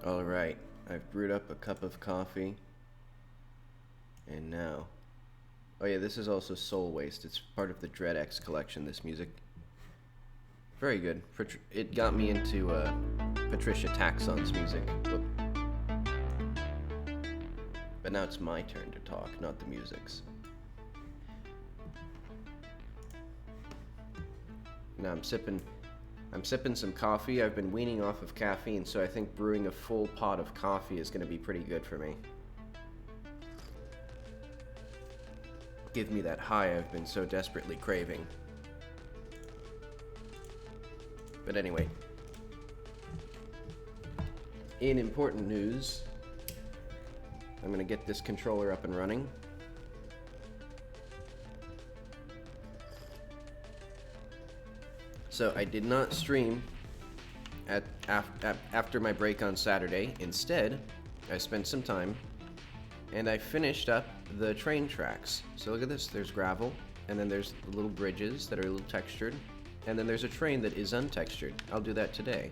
Alright, I've brewed up a cup of coffee. And now... Oh yeah, this is also Soul Waste. It's part of the Dread X collection, this music. Very good. It got me into Patricia Taxon's music. But now it's my turn to talk, not the music's. Now I'm sipping some coffee. I've been weaning off of caffeine, so I think brewing a full pot of coffee is going to be pretty good for me. Give me that high I've been so desperately craving. But anyway, in important news, I'm going to get this controller up and running. So I did not stream after my break on Saturday. Instead, I spent some time and I finished up the train tracks. So look at this, there's gravel, and then there's little bridges that are a little textured, and then there's a train that is untextured. I'll do that today.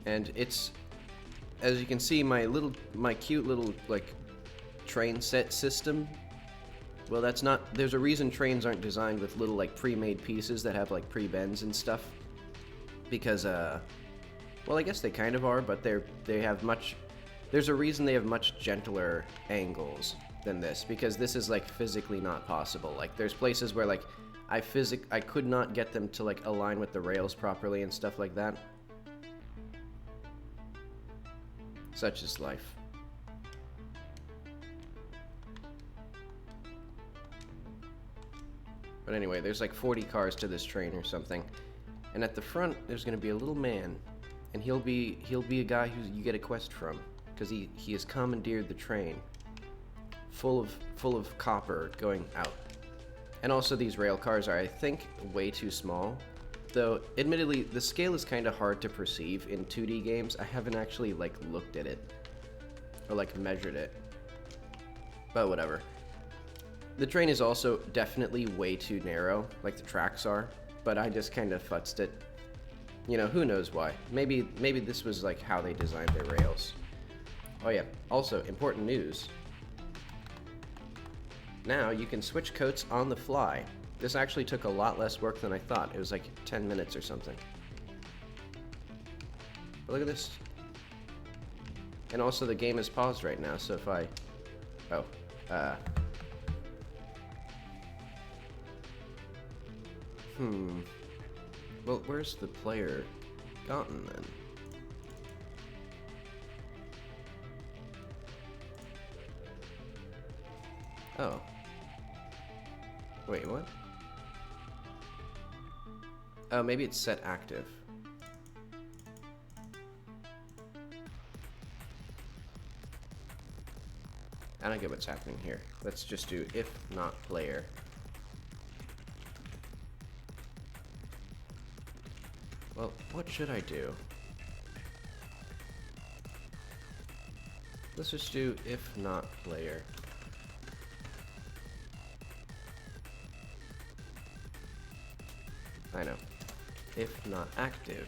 And it's, as you can see, my cute little like train set system. Well, that's not, there's a reason trains aren't designed with little like pre-made pieces that have like pre-bends and stuff. Because well, I guess they kind of are, but they have much, there's a reason they have much gentler angles than this, because this is like physically not possible. Like there's places where like I could not get them to like align with the rails properly and stuff like that. Such is life. But anyway, there's like 40 cars to this train or something. And at the front, there's going to be a little man. And he'll be a guy who you get a quest from. Because he has commandeered the train. Full of copper going out. And also these rail cars are, I think, way too small. Though, admittedly, the scale is kind of hard to perceive in 2D games. I haven't actually, like, looked at it. Or, like, measured it. But whatever. The train is also definitely way too narrow, like the tracks are, but I just kind of futzed it. You know, who knows why. Maybe this was like how they designed their rails. Oh yeah, also, important news. Now you can switch coats on the fly. This actually took a lot less work than I thought. It was like 10 minutes or something. But look at this. And also the game is paused right now, so if I... Oh, Well, where's the player gotten then? Oh. Wait, what? Oh, maybe it's set active. I don't get what's happening here. Let's just do if not player. Well, what should I do? Let's just do if not player. I know. If not active.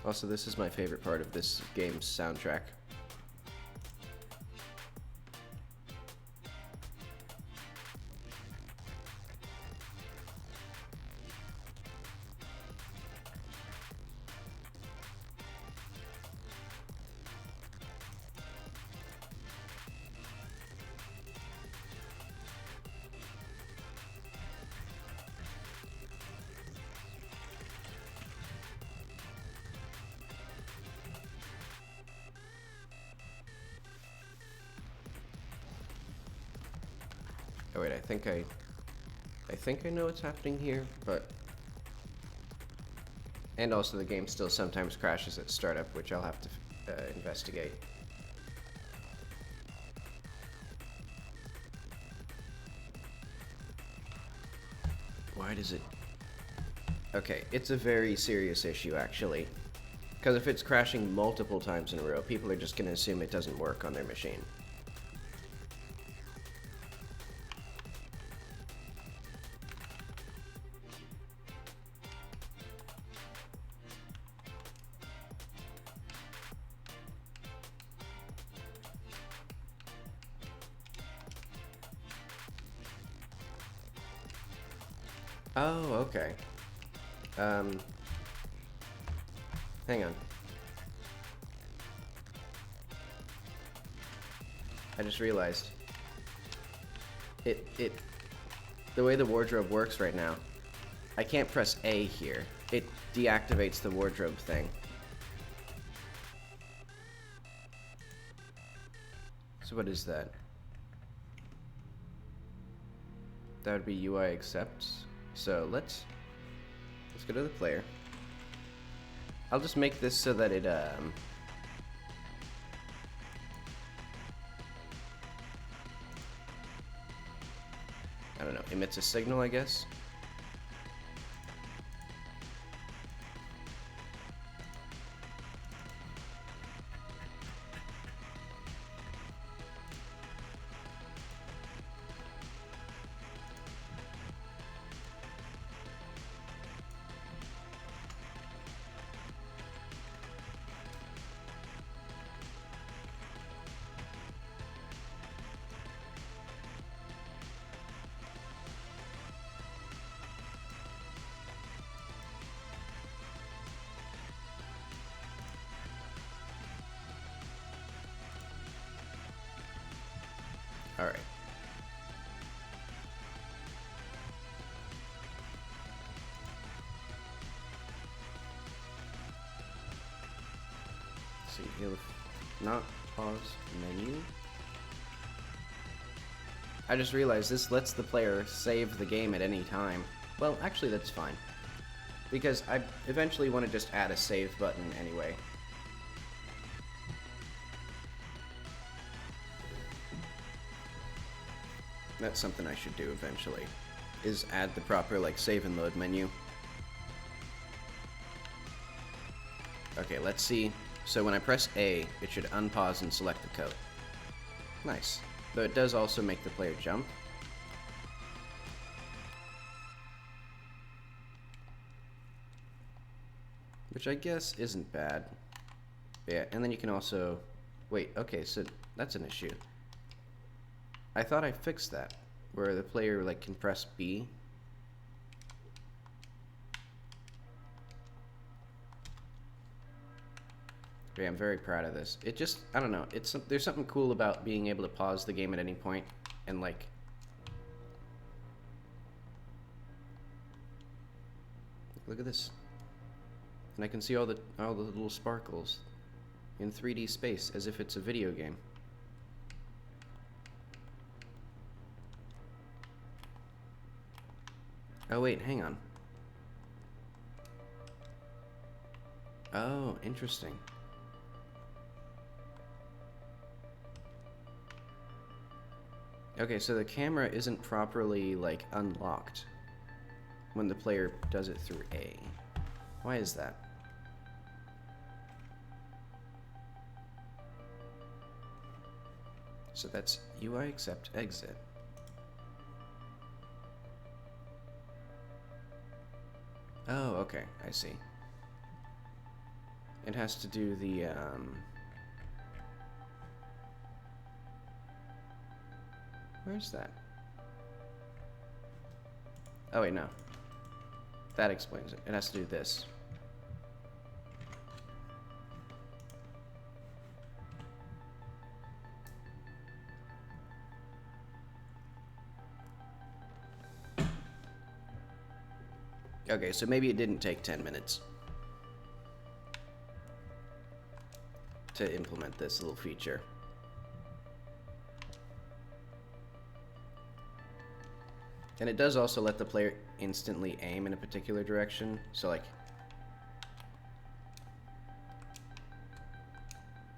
Also, this is my favorite part of this game's soundtrack. Oh wait, I think I know what's happening here, but... And also the game still sometimes crashes at startup, which I'll have to investigate. Why does it... Okay, it's a very serious issue, actually. Because if it's crashing multiple times in a row, people are just going to assume it doesn't work on their machine. Oh, okay. Hang on. I just realized. The way the wardrobe works right now, I can't press A here. It deactivates the wardrobe thing. So what is that? That would be UI accepts. So let's go to the player. I'll just make this so that it I don't know, emits a signal, I guess. All right. See, he'll not pause menu. I just realized this lets the player save the game at any time. Well, actually that's fine, because I eventually want to just add a save button anyway. That's something I should do eventually, is add the proper, like, save and load menu. Okay, let's see. So when I press A, it should unpause and select the code. Nice. Though it does also make the player jump. Which I guess isn't bad. Yeah, and then you can also... Wait, okay, so that's an issue. I thought I fixed that, where the player, like, can press B. Yeah, I'm very proud of this. It just, I don't know, there's something cool about being able to pause the game at any point and, like, look at this. And I can see all the little sparkles in 3D space as if it's a video game. Oh wait, hang on. Oh, interesting. Okay, so the camera isn't properly, like, unlocked when the player does it through A. Why is that? So that's UI accept exit. Oh, okay, I see. It has to do the, where's that? Oh wait, no. That explains it. It has to do this. Okay, so maybe it didn't take 10 minutes to implement this little feature. And it does also let the player instantly aim in a particular direction, so, like,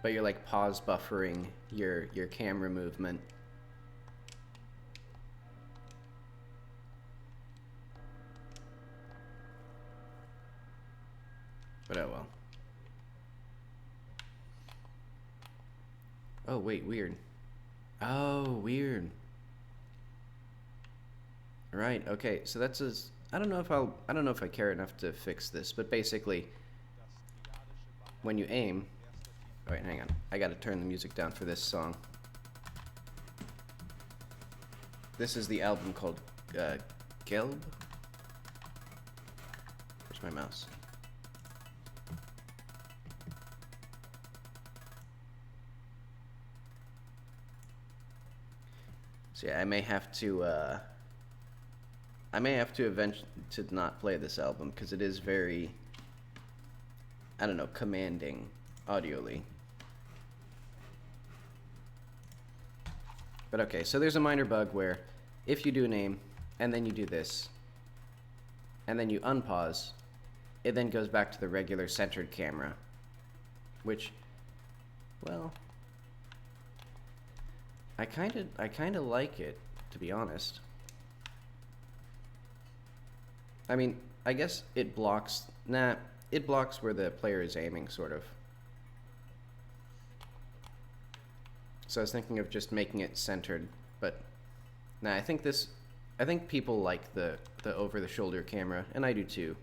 but you're, like, pause buffering your camera movement. But oh well. Oh wait, weird. Oh, weird. Right, okay, so that's I don't know if I care enough to fix this, but basically when you aim, oh wait, hang on. I gotta turn the music down for this song. This is the album called Gelb. Where's my mouse? So yeah, I may have to eventually to not play this album because it is very, I don't know, commanding audially. But okay, so there's a minor bug where if you do an aim and then you do this and then you unpause, it then goes back to the regular centered camera, which, well, I kind of like it, to be honest. I mean, I guess it blocks where the player is aiming, sort of. So I was thinking of just making it centered, but nah, I think people like the over-the-shoulder camera, and I do too.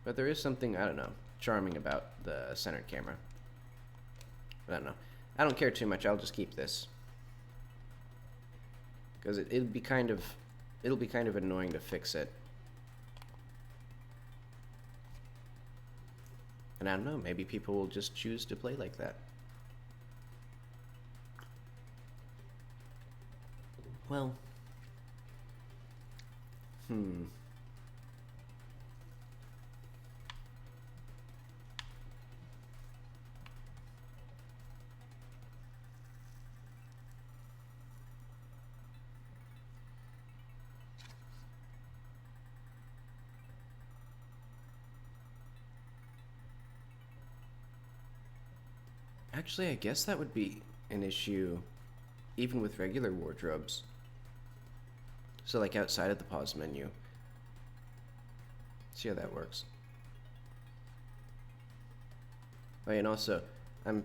But there is something, I don't know, charming about the centered camera. But I don't know. I don't care too much. I'll just keep this. Because it'll be kind of annoying to fix it. And I don't know, maybe people will just choose to play like that. Well, actually, I guess that would be an issue even with regular wardrobes. So like outside of the pause menu. See how that works. Oh, and also, I'm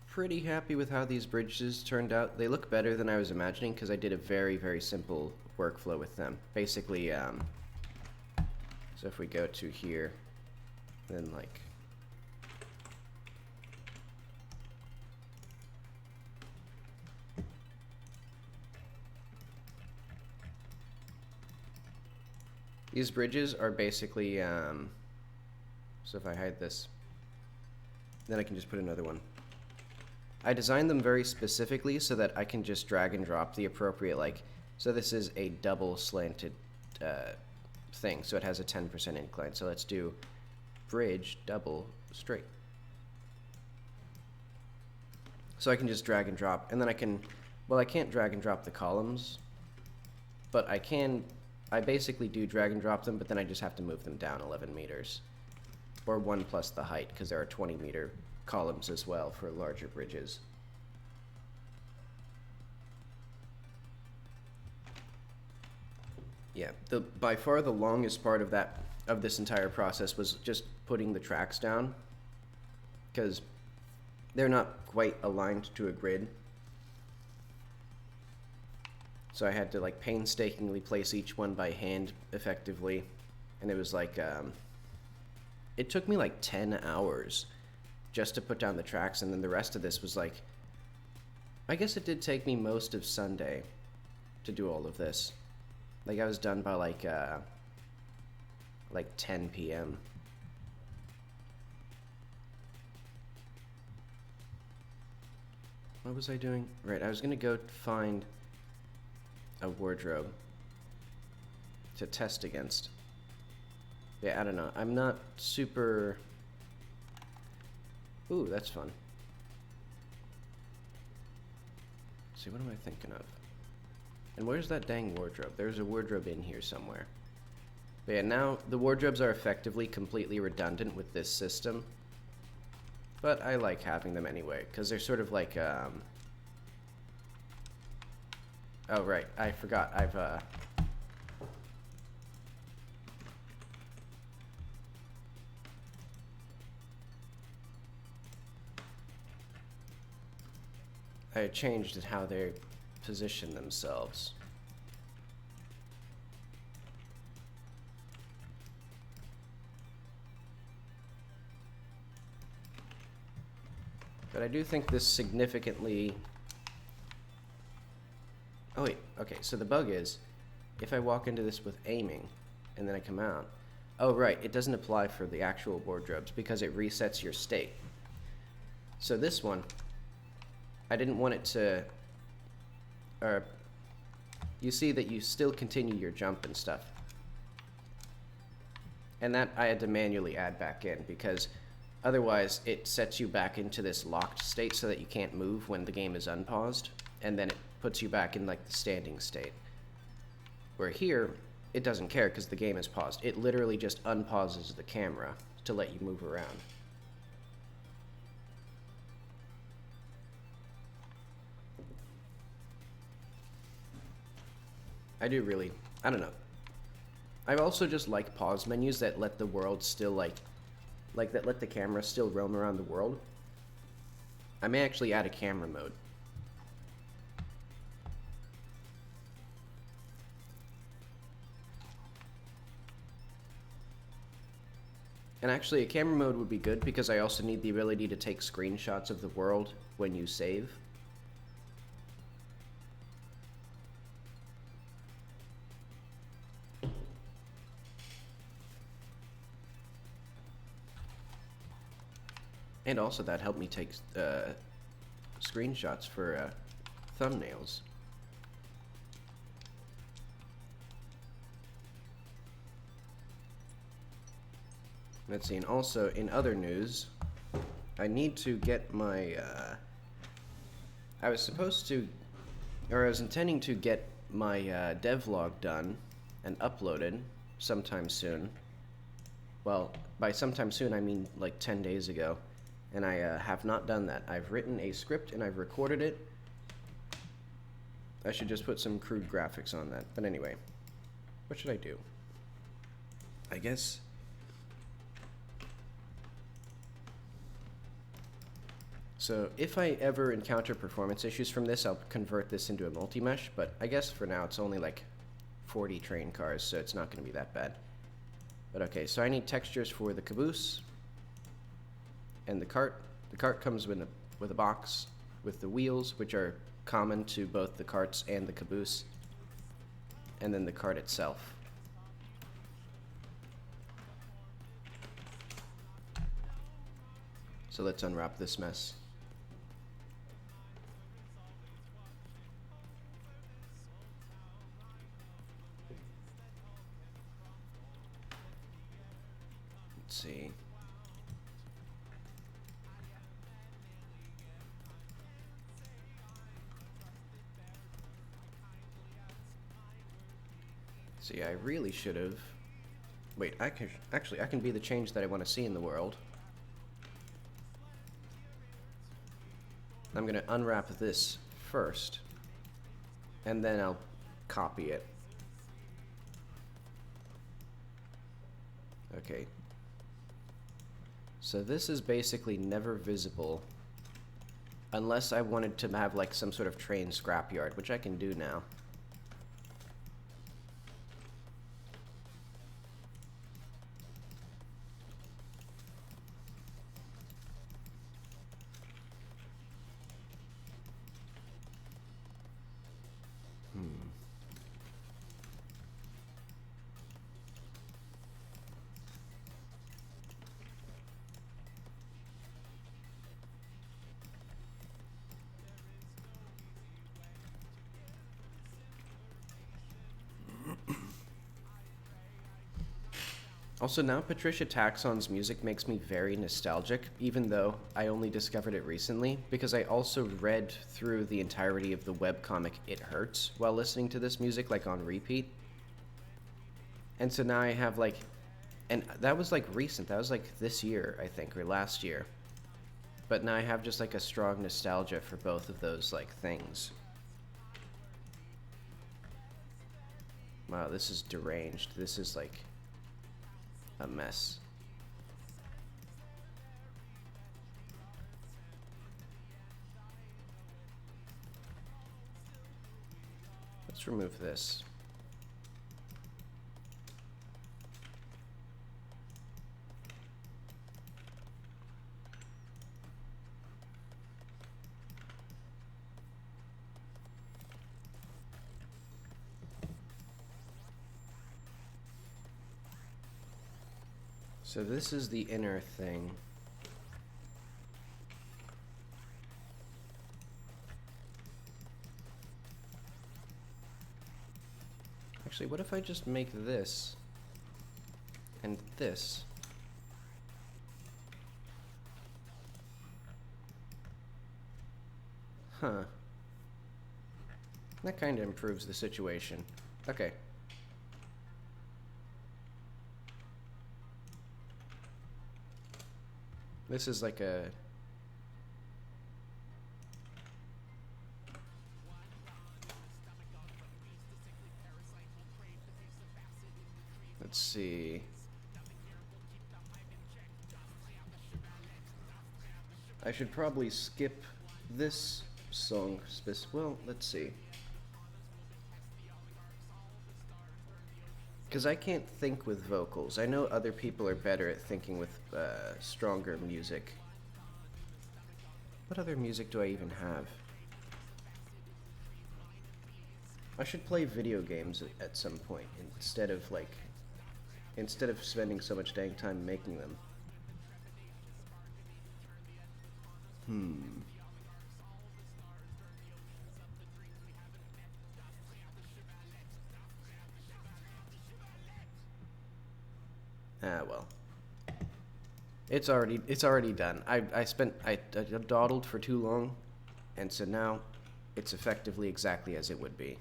pretty happy with how these bridges turned out. They look better than I was imagining because I did a very, very simple workflow with them. Basically, so if we go to here, then like, these bridges are basically, so if I hide this, then I can just put another one. I designed them very specifically so that I can just drag and drop the appropriate, like, so this is a double slanted thing, so it has a 10% incline. So let's do bridge, double, straight. So I can just drag and drop, and then I can, well, I can't drag and drop the columns, but I basically do drag and drop them, but then I just have to move them down 11 meters. Or 1 plus the height, because there are 20-meter columns as well for larger bridges. Yeah, by far the longest part of this entire process was just putting the tracks down, because they're not quite aligned to a grid. So I had to like painstakingly place each one by hand effectively, and it was like it took me like 10 hours just to put down the tracks, and then the rest of this was like, I guess it did take me most of Sunday to do all of this. Like I was done by like 10 p.m. What was I doing? Right, I was gonna go find a wardrobe to test against. Yeah, I don't know. I'm not super... Ooh, that's fun. Let's see, what am I thinking of? And where's that dang wardrobe? There's a wardrobe in here somewhere. But yeah, now the wardrobes are effectively completely redundant with this system. But I like having them anyway, because they're sort of like, oh, right, I forgot. I changed how they position themselves. But I do think this significantly... Oh wait, okay, so the bug is, if I walk into this with aiming, and then I come out, Oh, right, it doesn't apply for the actual wardrobes because it resets your state. So this one, I didn't want it to, you see that you still continue your jump and stuff. And that I had to manually add back in because otherwise it sets you back into this locked state so that you can't move when the game is unpaused, and then it puts you back in like the standing state. Where here, it doesn't care because the game is paused. It literally just unpauses the camera to let you move around. I don't know. I also just like pause menus that let the world still like that let the camera still roam around the world. I may actually add a camera mode. And actually a camera mode would be good because I also need the ability to take screenshots of the world when you save. And also that helped me take screenshots for thumbnails. Let's see, and also in other news, I need to get my, I was intending to get my devlog done and uploaded sometime soon. Well, by sometime soon I mean like 10 days ago. And I have not done that. I've written a script and I've recorded it. I should just put some crude graphics on that. But anyway, what should I do? I guess... So if I ever encounter performance issues from this, I'll convert this into a multi-mesh, but I guess for now it's only like 40 train cars, so it's not going to be that bad. But okay, so I need textures for the caboose and the cart. The cart comes with a box with the wheels, which are common to both the carts and the caboose, and then the cart itself. So let's unwrap this mess. Let's see. See, I really should have... Wait, I can be the change that I want to see in the world. I'm going to unwrap this first, and then I'll copy it. Okay. So this is basically never visible unless I wanted to have like some sort of train scrapyard, which I can do now. Also, now Patricia Taxon's music makes me very nostalgic, even though I only discovered it recently, because I also read through the entirety of the webcomic It Hurts while listening to this music, like on repeat. And so now I have like, and that was like recent, that was like this year, I think, or last year. But now I have just like a strong nostalgia for both of those like things. Wow, this is deranged. This is like a mess. Let's remove this. So this is the inner thing. Actually, what if I just make this and this? Huh. That kind of improves the situation. Okay. This is like a... Let's see. I should probably skip this song well, let's see. Because I can't think with vocals. I know other people are better at thinking with stronger music. What other music do I even have? I should play video games at some point instead of spending so much dang time making them. Well. It's already done. I dawdled for too long, and so now it's effectively exactly as it would be.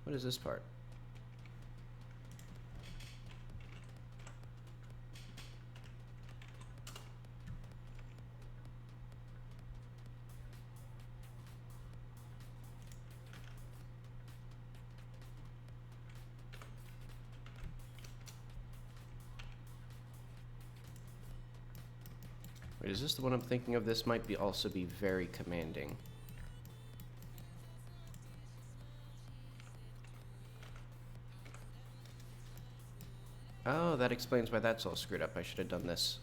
What is this part? Wait, is this the one I'm thinking of? This might also be very commanding. Oh, that explains why that's all screwed up. I should have done this.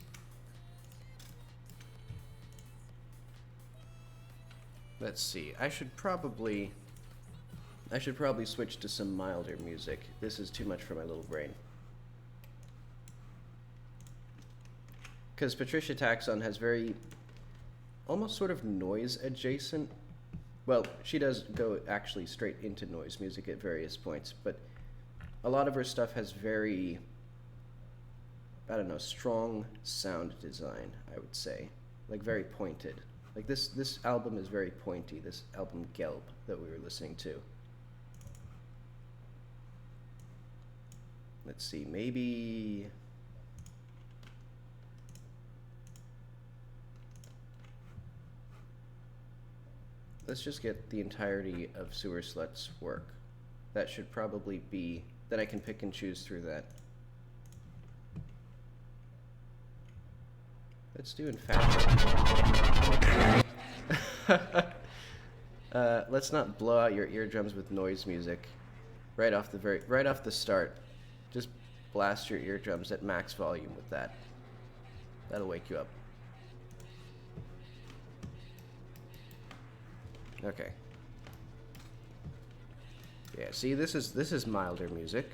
Let's see. I should probably switch to some milder music. This is too much for my little brain. Because Patricia Taxon has very, almost sort of noise adjacent. Well, she does go actually straight into noise music at various points, but a lot of her stuff has very, I don't know, strong sound design, I would say. Like very pointed. Like this album is very pointy, this album Gelb that we were listening to. Let's see, maybe... Let's just get the entirety of Sewer Slut's work. That should probably be... Then I can pick and choose through that. Let's do in fact. Let's not blow out your eardrums with noise music. Right off the start. Just blast your eardrums at max volume with that. That'll wake you up. Okay. Yeah, see, this is milder music.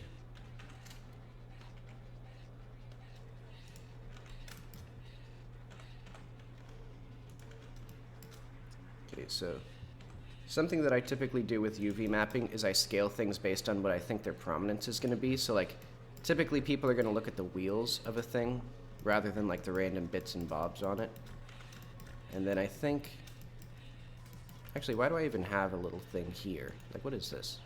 Okay, so something that I typically do with UV mapping is I scale things based on what I think their prominence is going to be. So like, typically people are going to look at the wheels of a thing rather than like the random bits and bobs on it. And then I think... Actually, why do I even have a little thing here? Like, what is this?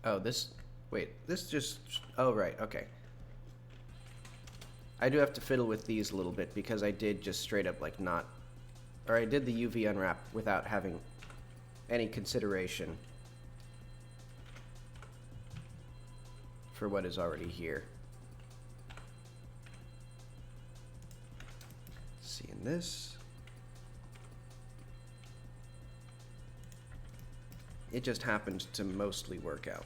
Oh, this... Wait, this just... Oh, right, okay. I do have to fiddle with these a little bit because I did just straight up like not, or I did the UV unwrap without having any consideration for what is already here. Seeing this. It just happened to mostly work out.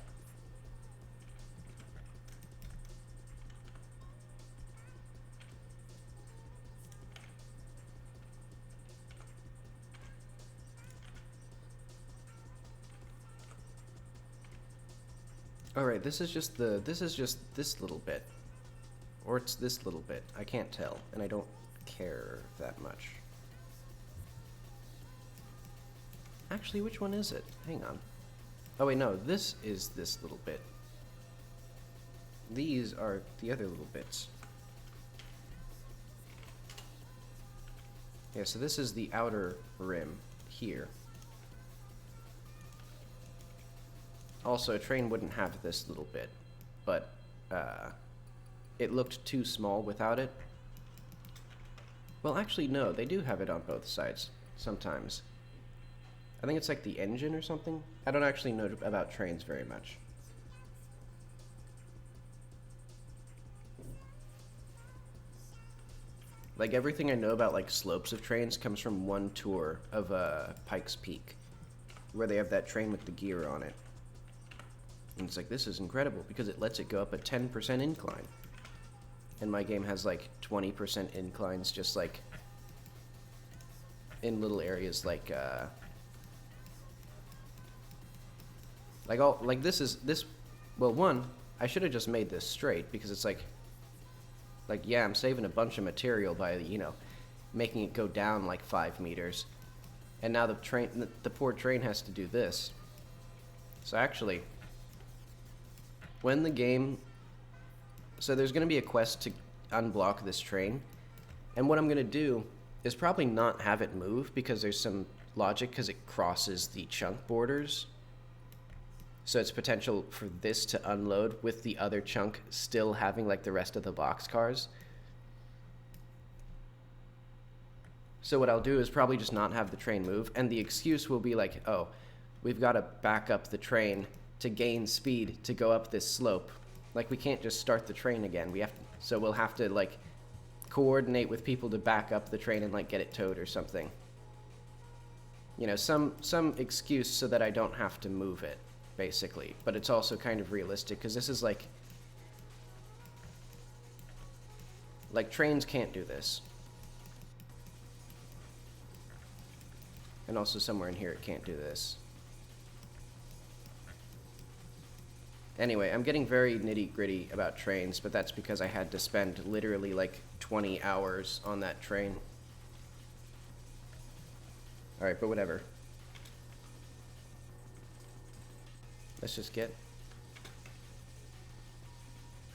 Alright, this is just this little bit. Or it's this little bit. I can't tell, and I don't care that much. Actually, which one is it? Hang on. Oh wait, no, this is this little bit. These are the other little bits. Yeah, so this is the outer rim here. Also, a train wouldn't have this little bit, but it looked too small without it. Well, actually, no, they do have it on both sides sometimes. I think it's like the engine or something. I don't actually know about trains very much. Like, everything I know about, like, slopes of trains comes from one tour of Pikes Peak, where they have that train with the gear on it. And it's like, this is incredible, because it lets it go up a 10% incline. And my game has, like, 20% inclines, just, like, in little areas, like, well, one, I should have just made this straight, because it's like, yeah, I'm saving a bunch of material by, you know, making it go down, like, 5 meters. And now the poor train has to do this. So actually, when the game... So there's going to be a quest to unblock this train. And what I'm going to do is probably not have it move, because there's some logic, because it crosses the chunk borders. So it's potential for this to unload with the other chunk still having like the rest of the boxcars. So what I'll do is probably just not have the train move, and the excuse will be like, oh, we've got to back up the train to gain speed to go up this slope. Like, we can't just start the train again. So we'll have to like coordinate with people to back up the train and like get it towed or something. You know, some excuse so that I don't have to move it, basically. But it's also kind of realistic, because this is like trains can't do this. And also somewhere in here it can't do this. Anyway, I'm getting very nitty-gritty about trains, but that's because I had to spend literally like 20 hours on that train. Alright, but whatever. Let's just get...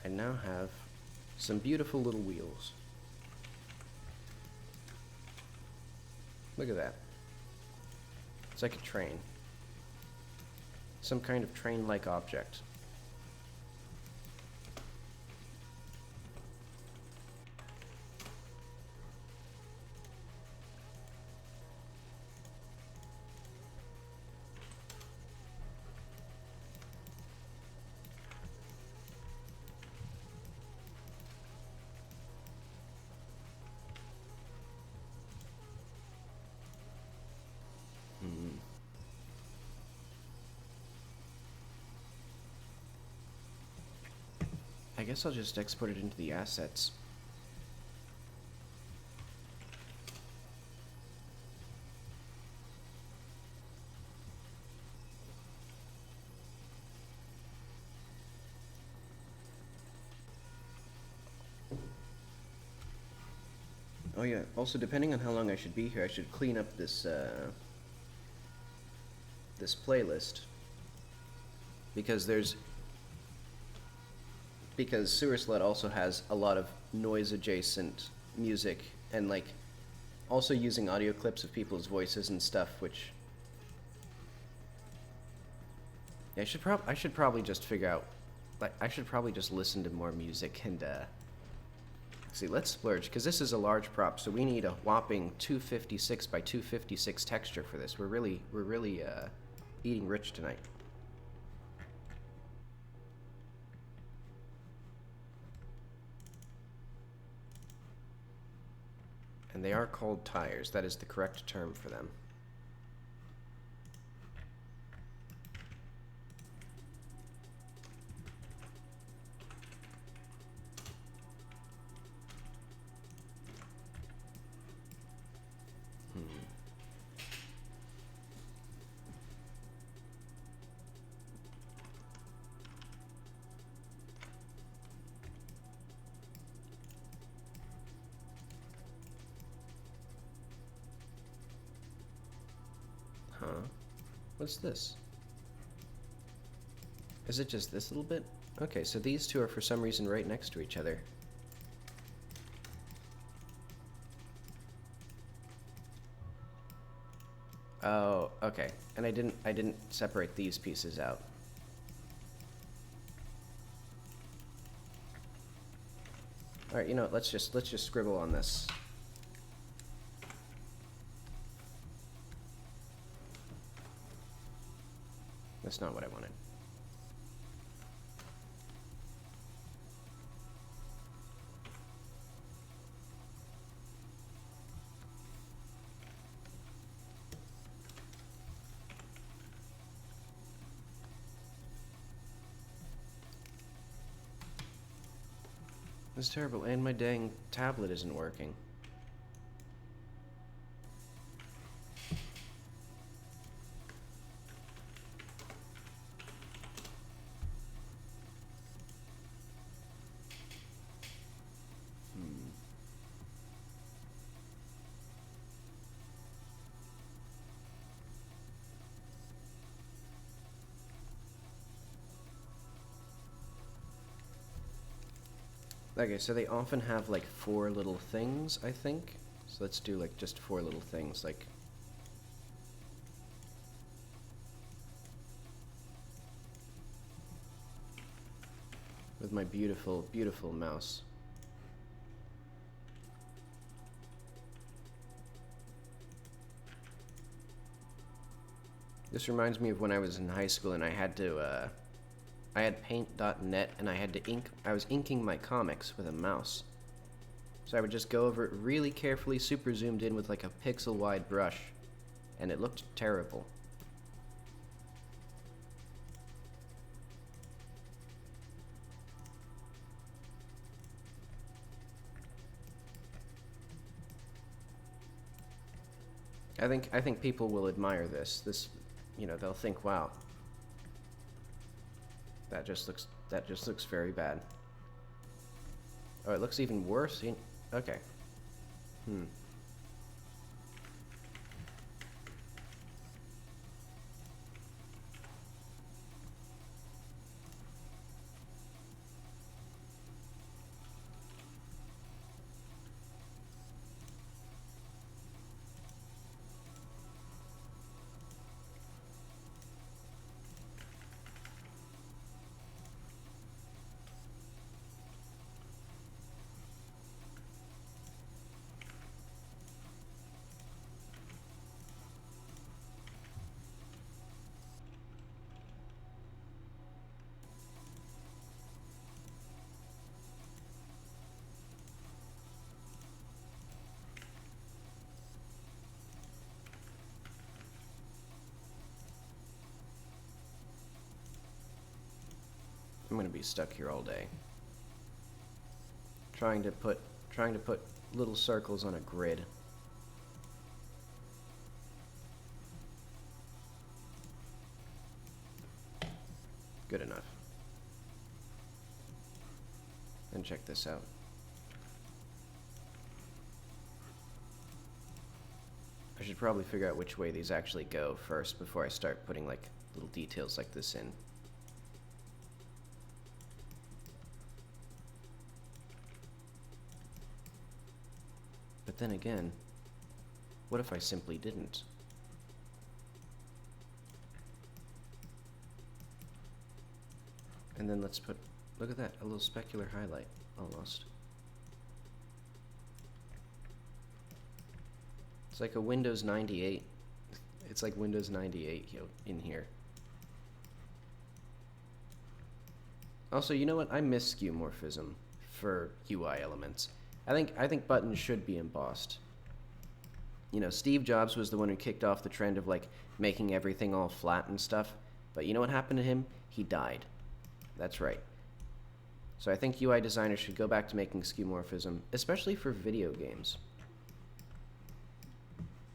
I now have some beautiful little wheels. Look at that. It's like a train. Some kind of train-like object. I guess I'll just export it into the assets. Oh yeah, also depending on how long I should be here, I should clean up this this playlist, because Sewer Slut also has a lot of noise adjacent music, and like also using audio clips of people's voices and stuff, which yeah, I should probably just figure out, like, I should probably just listen to more music and See, let's splurge, because this is a large prop, so we need a whopping 256 by 256 texture for this. We're really eating rich tonight. And they are called tires. That is the correct term for them. Huh? What's this? Is it just this little bit? Okay, so these two are for some reason right next to each other. Oh, okay. And I didn't separate these pieces out. All right, you know what? Let's just scribble on this. That's not what I wanted. That's terrible, and my dang tablet isn't working. Okay, so they often have like 4 little things, I think. So let's do like just 4 little things, like with my beautiful, beautiful mouse. This reminds me of when I was in high school and I had paint.net and I was inking my comics with a mouse. So I would just go over it really carefully, super zoomed in with like a pixel wide brush, and it looked terrible. I think people will admire this. You know, they'll think, wow, that just looks very bad. Oh, it looks even worse. Okay. I'm gonna be stuck here all day. Trying to put little circles on a grid. Good enough. And check this out. I should probably figure out which way these actually go first before I start putting like little details like this in. But then again, what if I simply didn't? And then let's put, look at that, a little specular highlight, almost. It's like a Windows 98. It's like Windows 98 in here. Also, you know what? I miss skeuomorphism for UI elements. I think buttons should be embossed. You know, Steve Jobs was the one who kicked off the trend of like making everything all flat and stuff. But you know what happened to him? He died. That's right. So I think UI designers should go back to making skeuomorphism, especially for video games.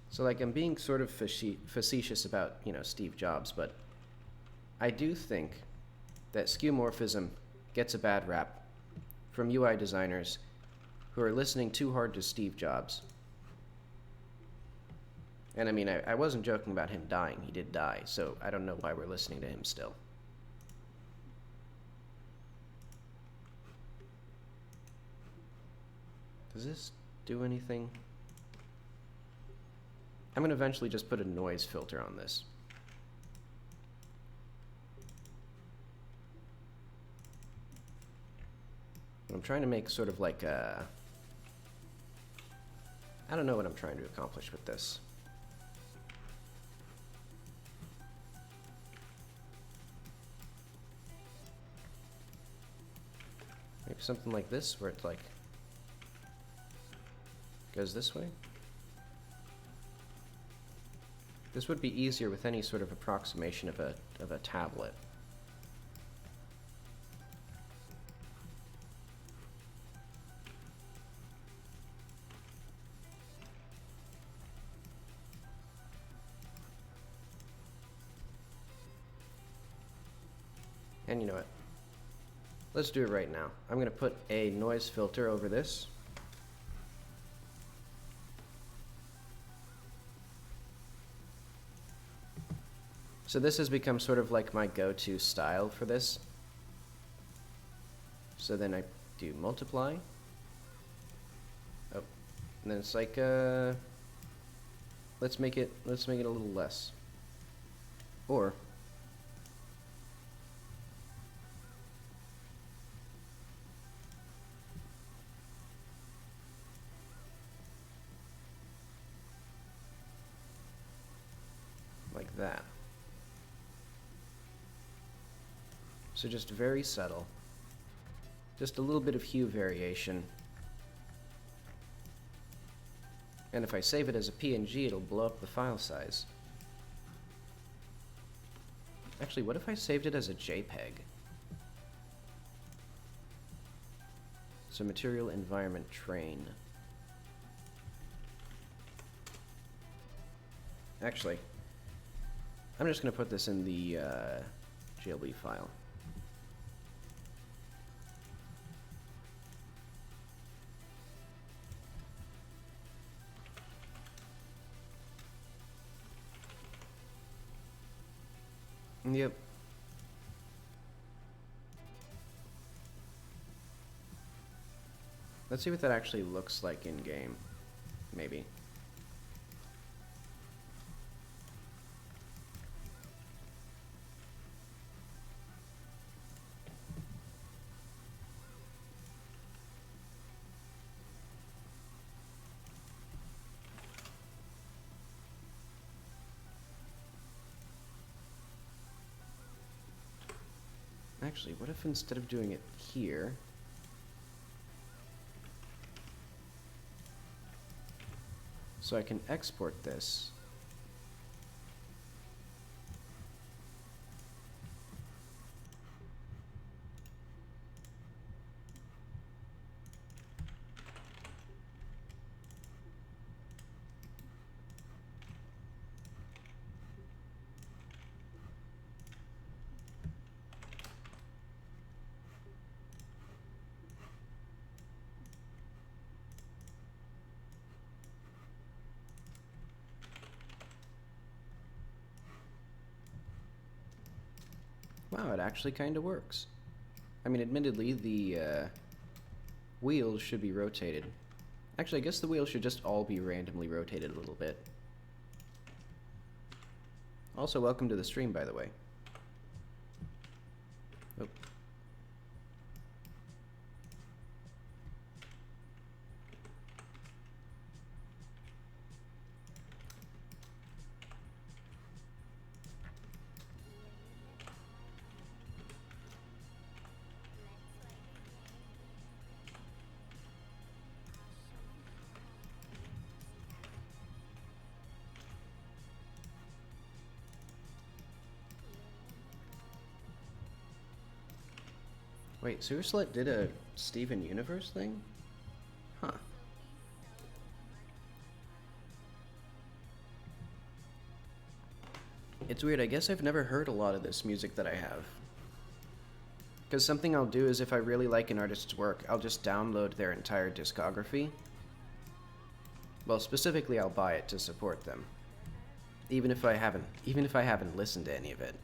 So like I'm being sort of facetious about, you know, Steve Jobs, but I do think that skeuomorphism gets a bad rap from UI designers who are listening too hard to Steve Jobs. And I mean, I wasn't joking about him dying. He did die, so I don't know why we're listening to him still. Does this do anything? I'm going to eventually just put a noise filter on this. I'm trying to make sort of like a... I don't know what I'm trying to accomplish with this. Maybe something like this, where it's like... goes this way. This would be easier with any sort of approximation of a tablet. And you know what? Let's do it right now. I'm going to put a noise filter over this. So this has become sort of like my go-to style for this. So then I do multiply. Oh, and then it's like let's make it a little less. Or like that. So just very subtle. Just a little bit of hue variation. And if I save it as a PNG, it'll blow up the file size. Actually, what if I saved it as a JPEG? So material environment train. Actually, I'm just going to put this in the GLB file. Yep. Let's see what that actually looks like in game. Maybe. Actually, what if instead of doing it here, so I can export this. Wow, it actually kind of works. I mean, admittedly, the wheels should be rotated. Actually, I guess the wheels should just all be randomly rotated a little bit. Also, welcome to the stream, by the way. Oh. Wait, Superslut did a Steven Universe thing? Huh. It's weird, I guess I've never heard a lot of this music that I have. Because something I'll do is if I really like an artist's work, I'll just download their entire discography. Well, specifically I'll buy it to support them. Even if I haven't listened to any of it.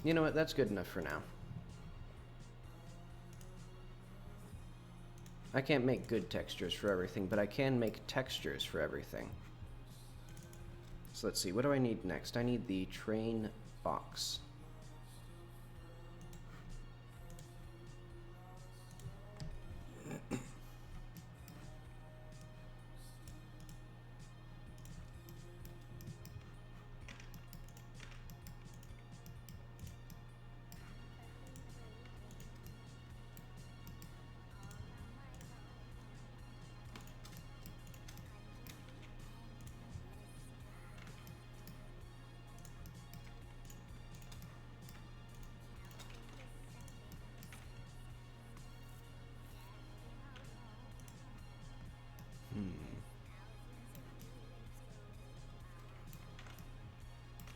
You know what, that's good enough for now. I can't make good textures for everything, but I can make textures for everything. So let's see, what do I need next? I need the train box.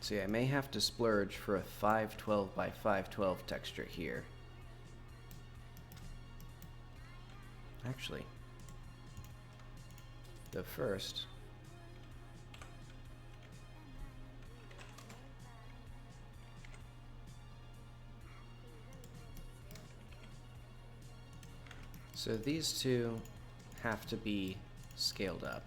See, I may have to splurge for a 512 by 512 texture here. Actually, the first. So these two have to be scaled up.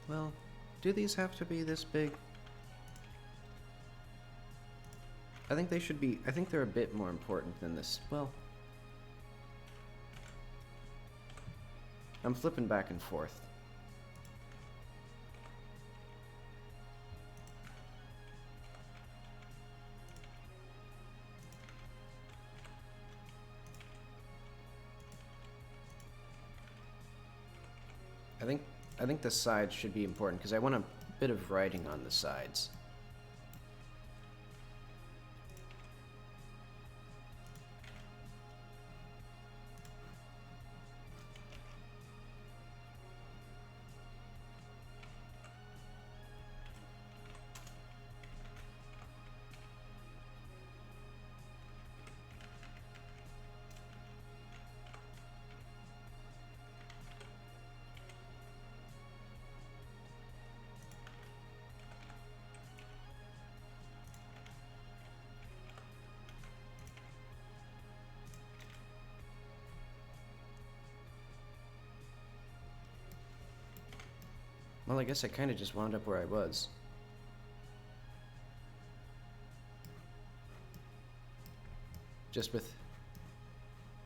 Well, do these have to be this big? I think they should be, I think they're a bit more important than this. Well, I'm flipping back and forth. I think the sides should be important because I want a bit of writing on the sides. Well, I guess I kind of just wound up where I was. Just with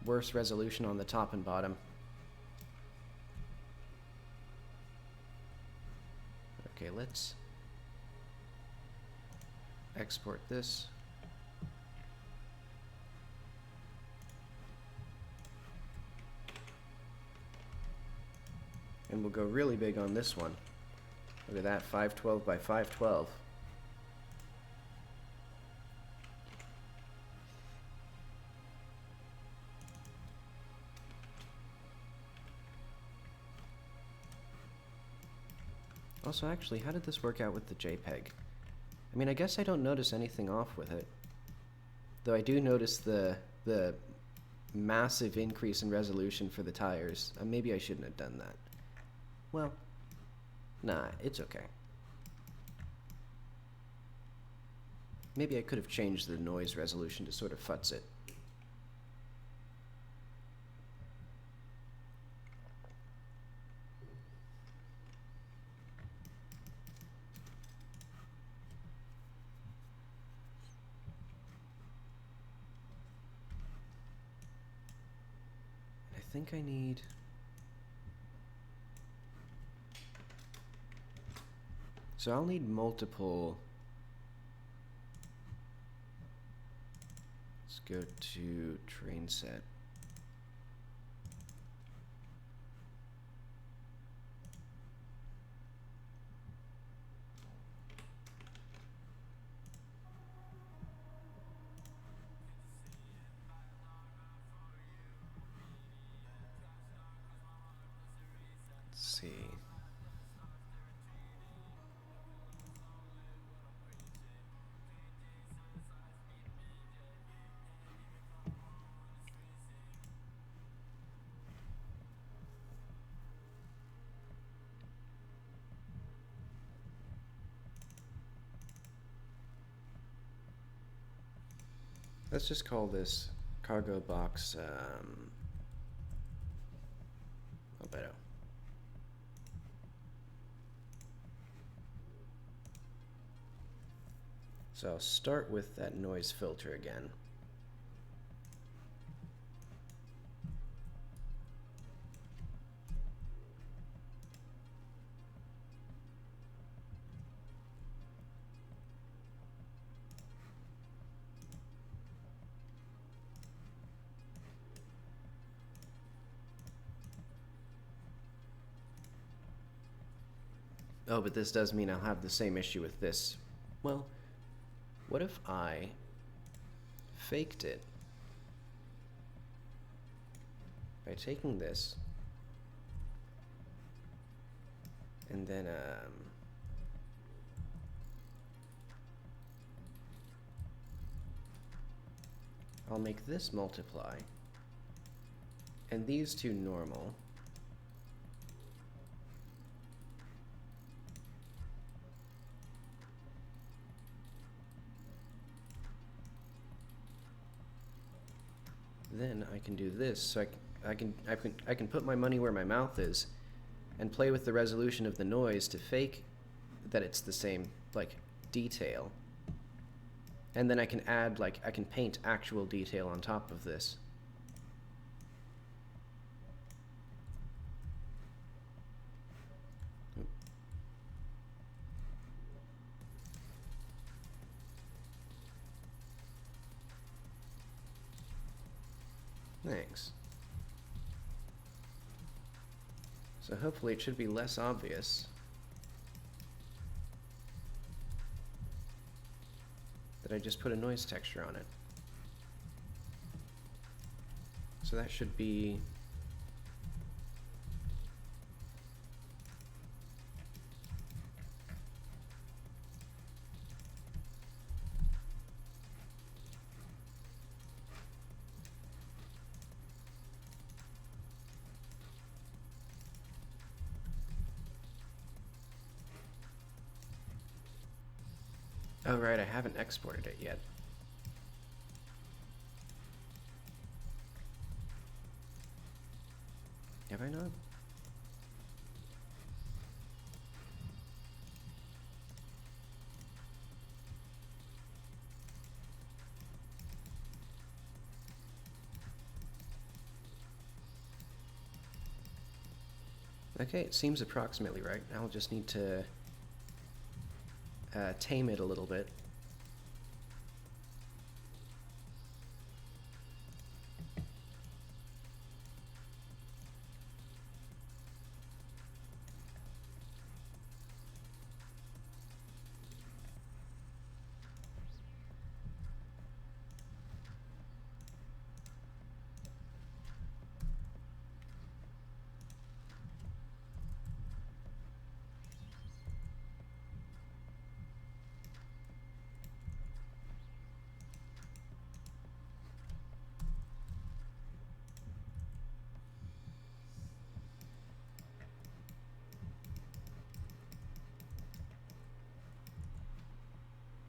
worse resolution on the top and bottom. Okay, let's export this. And we'll go really big on this one. Look at that, 512 by 512. Also, actually, how did this work out with the JPEG? I mean, I guess I don't notice anything off with it. Though I do notice the massive increase in resolution for the tires. Maybe I shouldn't have done that. Well, nah, it's okay. Maybe I could have changed the noise resolution to sort of futz it. I think I need... So I'll need multiple... Let's go to train set. Let's see. Let's just call this cargo box Albedo. So I'll start with that noise filter again. Oh, but this does mean I'll have the same issue with this. Well, what if I faked it by taking this and then I'll make this multiply and these two normal. Then I can do this, so I can put my money where my mouth is, and play with the resolution of the noise to fake that it's the same like detail, and then I can add I can paint actual detail on top of this. Thanks. So hopefully it should be less obvious that I just put a noise texture on it. So that should be oh, right, I haven't exported it yet. Have I not? Okay, it seems approximately right. I'll just need to tame it a little bit.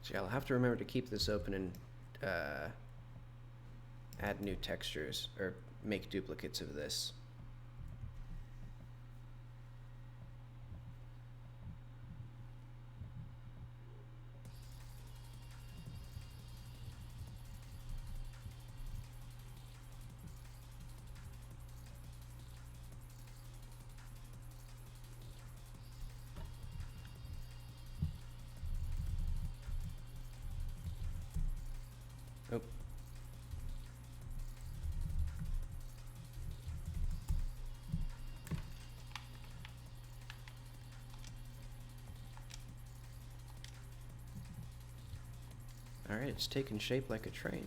So yeah, I'll have to remember to keep this open and add new textures, or make duplicates of this. Oh. Alright, it's taking shape like a train.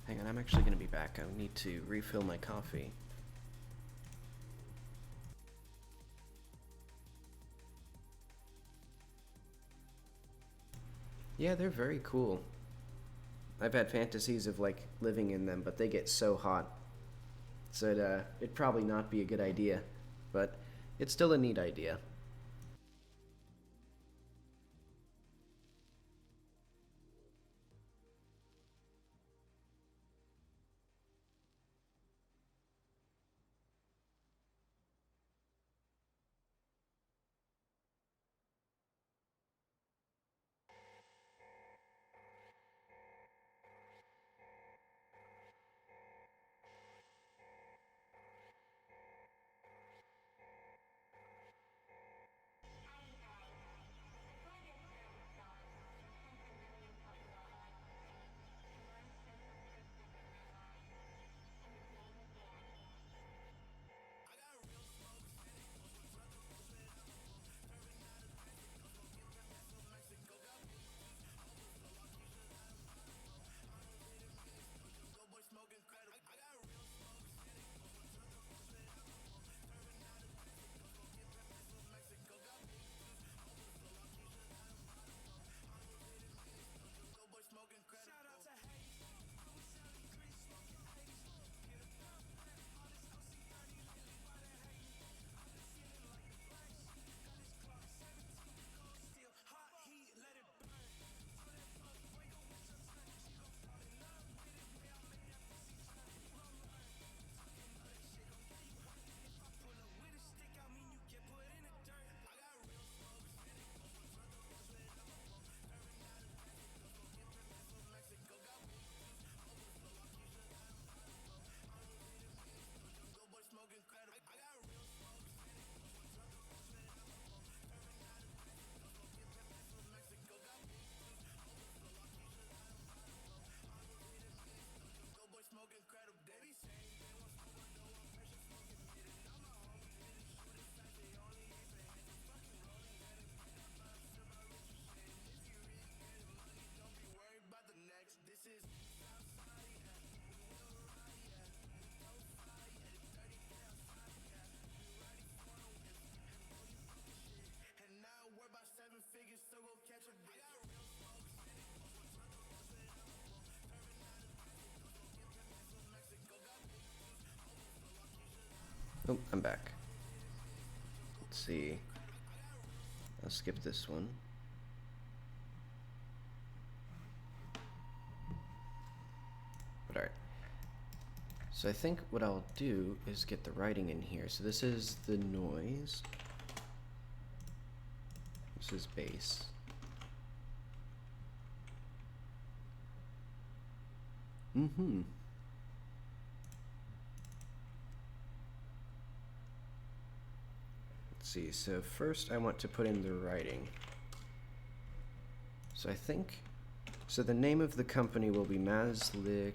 Hang on, I'm actually going to be back. I need to refill my coffee. Yeah, they're very cool. I've had fantasies of, like, living in them, but they get so hot. So it'd probably not be a good idea, but it's still a neat idea. Oh, I'm back. Let's see. I'll skip this one. But alright. So I think what I'll do is get the writing in here. So this is the noise. This is bass. Mm-hmm. Let's see, so first I want to put in the writing. So I think, so the name of the company will be Mazlikopra.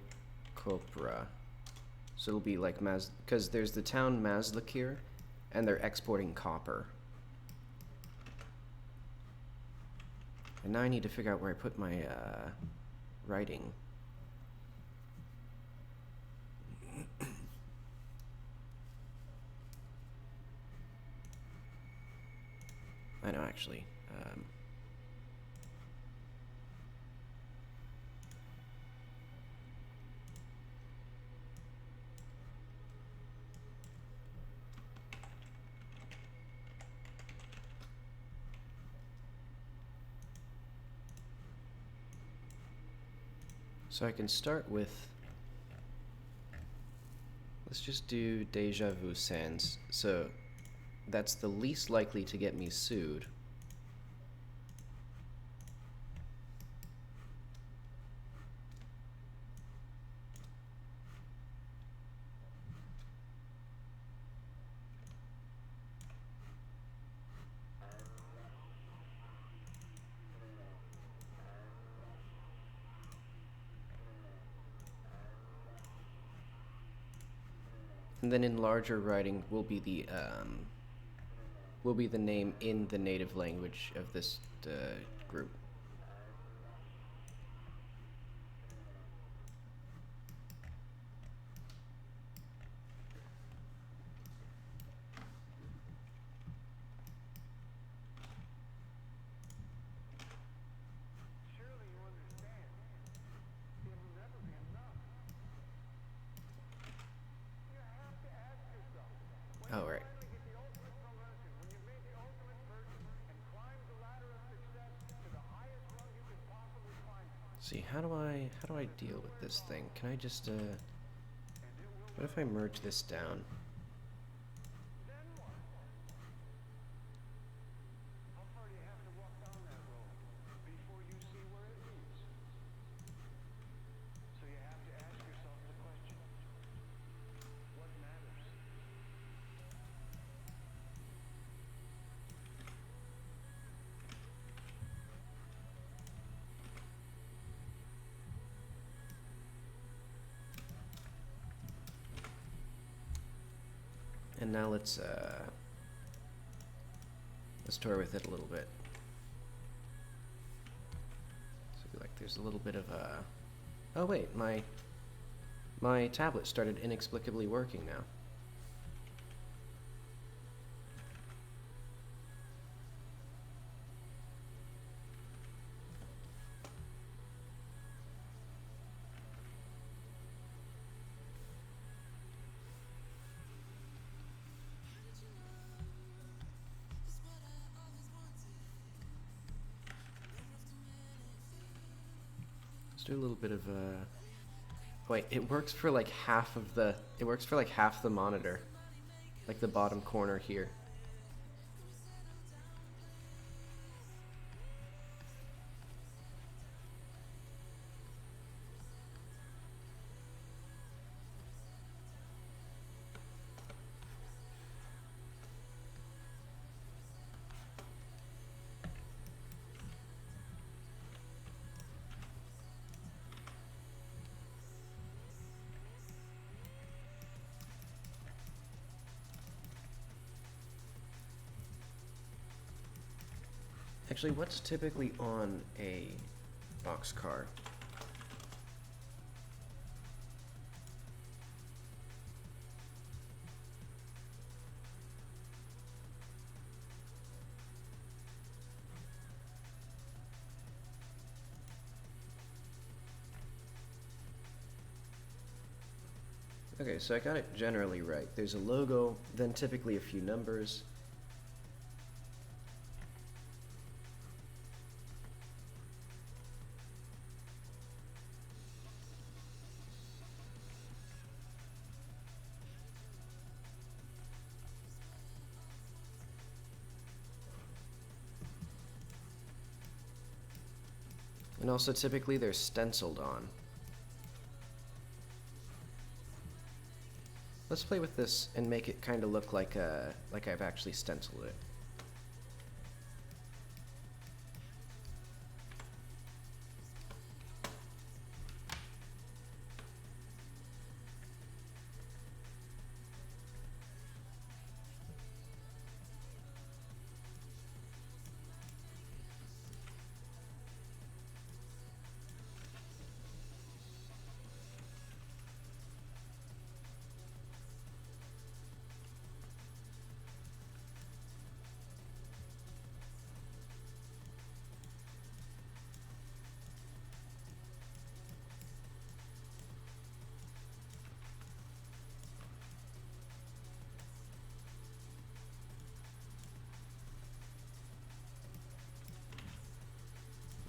So it'll be like because there's the town Mazlikir, and they're exporting copper. And now I need to figure out where I put my writing. I know, actually. So I can start with, let's just do Deja Vu Sans. So that's the least likely to get me sued. And then in larger writing will be the name in the native language of this group. Oh, right. See, how do I deal with this thing? Can I just what if I merge this down? And now let's toy with it a little bit. So like there's a little bit of oh wait, my tablet started inexplicably working now. Let's do a little bit of wait, it works for like half the monitor. Like the bottom corner here. Actually, what's typically on a boxcar? Okay, so I got it generally right. There's a logo, then typically a few numbers. And also typically they're stenciled on. Let's play with this and make it kind of look like I've actually stenciled it.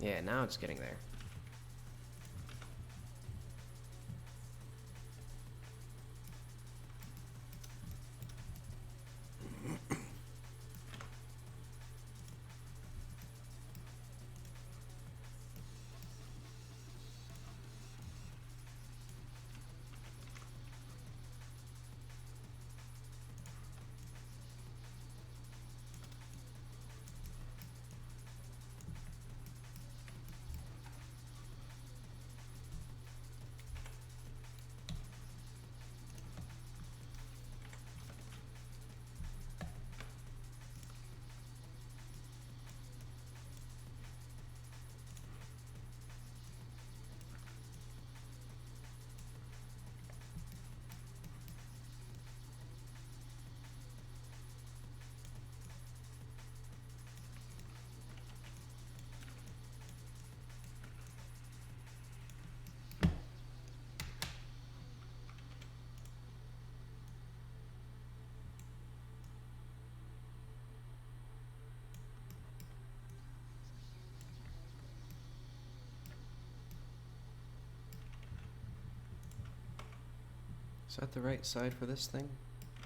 Yeah, now it's getting there. Is that the right side for this thing?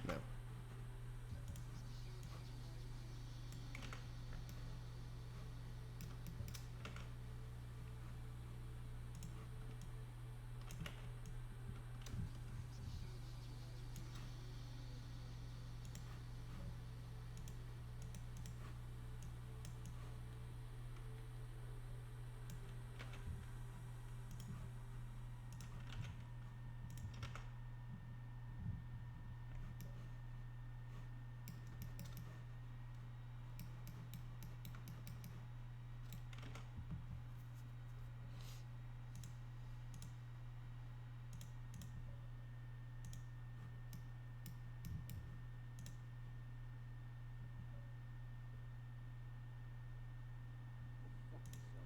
No.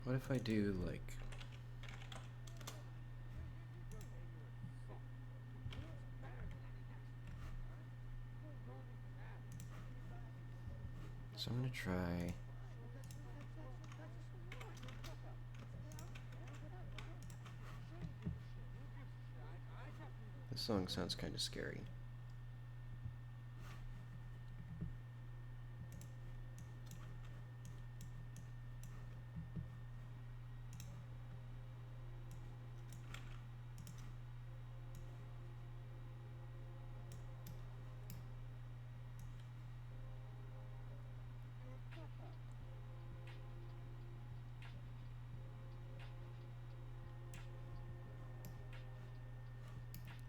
What if I do, like... So I'm gonna try... This song sounds kind of scary.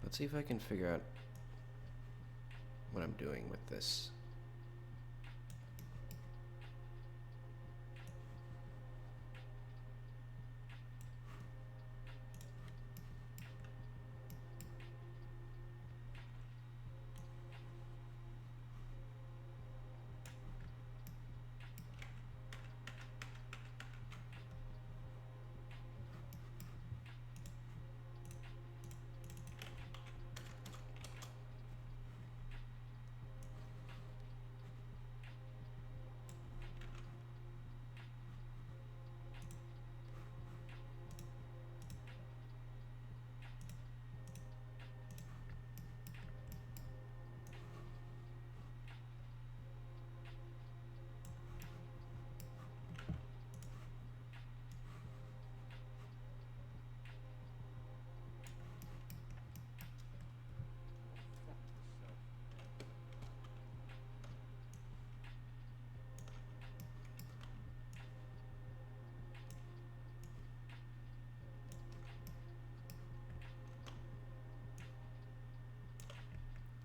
Let's see if I can figure out what I'm doing with this.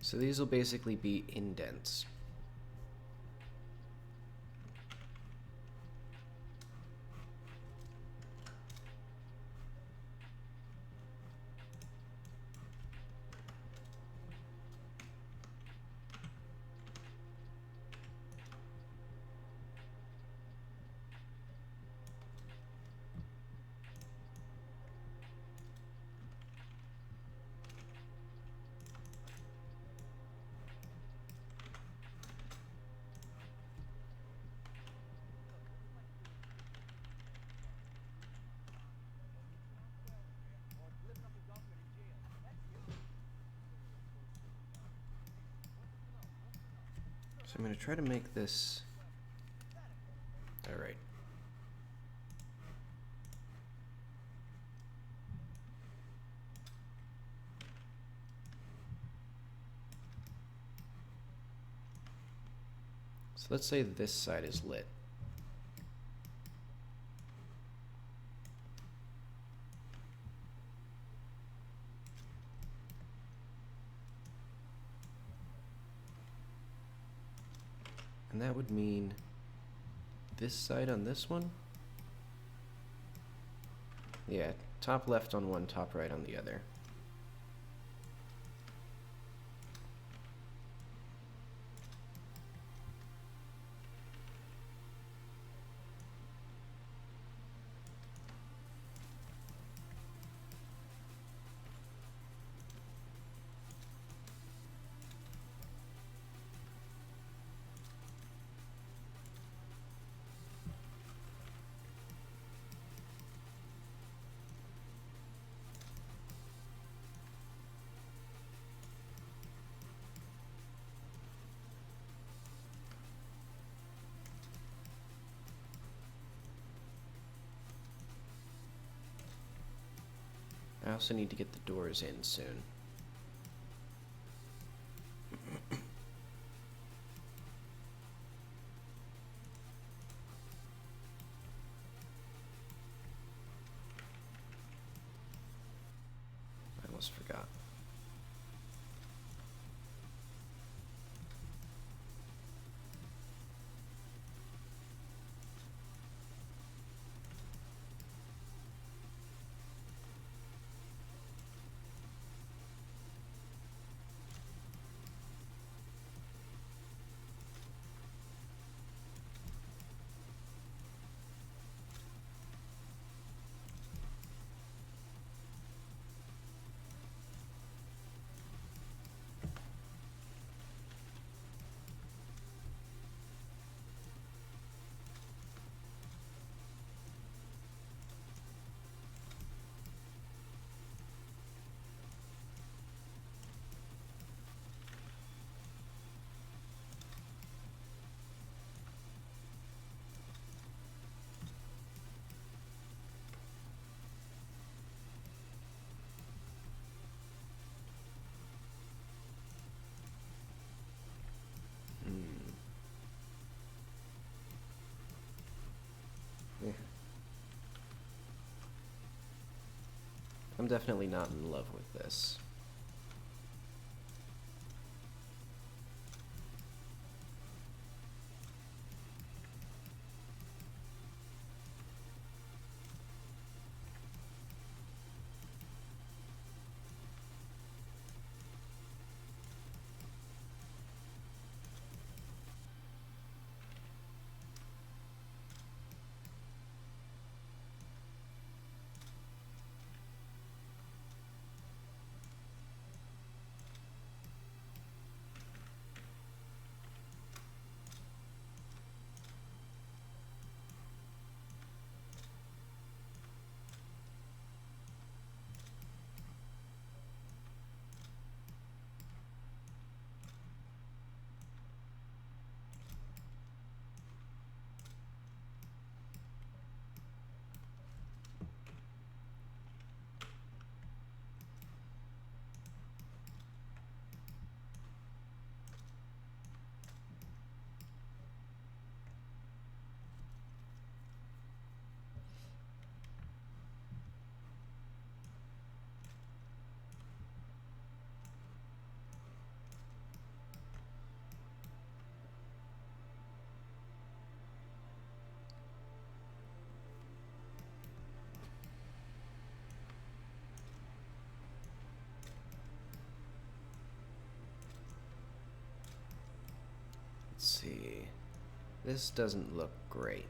So these will basically be indents. So I'm going to try to make this... Alright. So let's say this side is lit. And that would mean this side on this one? Yeah, top left on one, top right on the other. I also need to get the doors in soon. I almost forgot. Yeah. I'm definitely not in love with this. Let's see. This doesn't look great.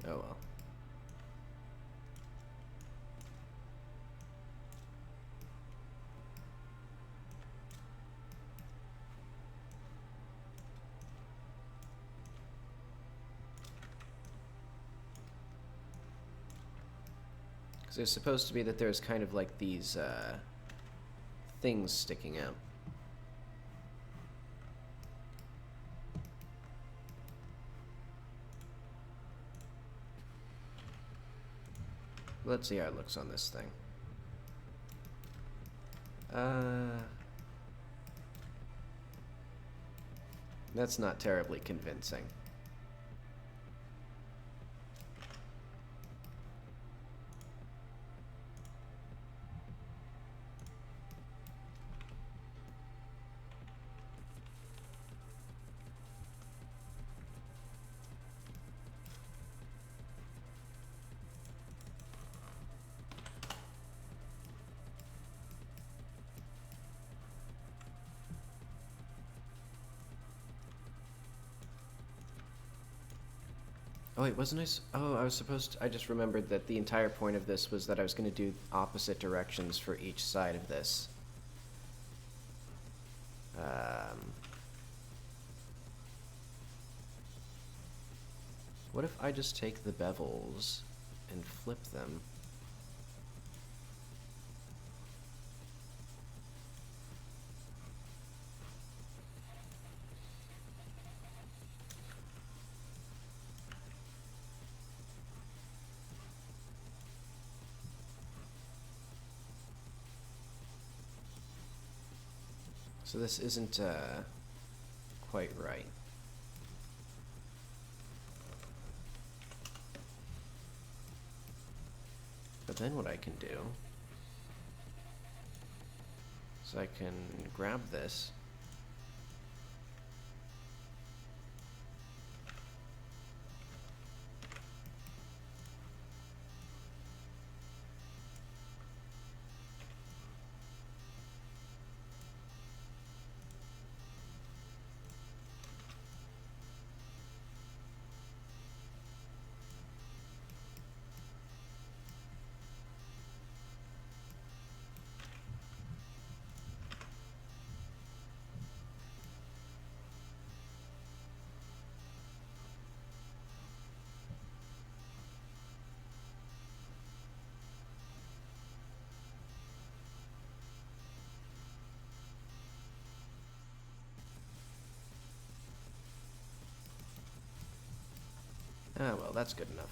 Oh well. Because there's supposed to be that there's kind of like these things sticking out. Let's see how it looks on this thing. That's not terribly convincing. Oh wait, wasn't I? Oh, I was supposed to, I just remembered that the entire point of this was that I was going to do opposite directions for each side of this. What if I just take the bevels and flip them? So this isn't quite right. But then what I can do is I can grab this. Ah, well, that's good enough.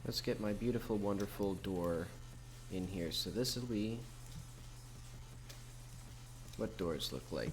Let's get my beautiful, wonderful door in here. So this will be what doors look like.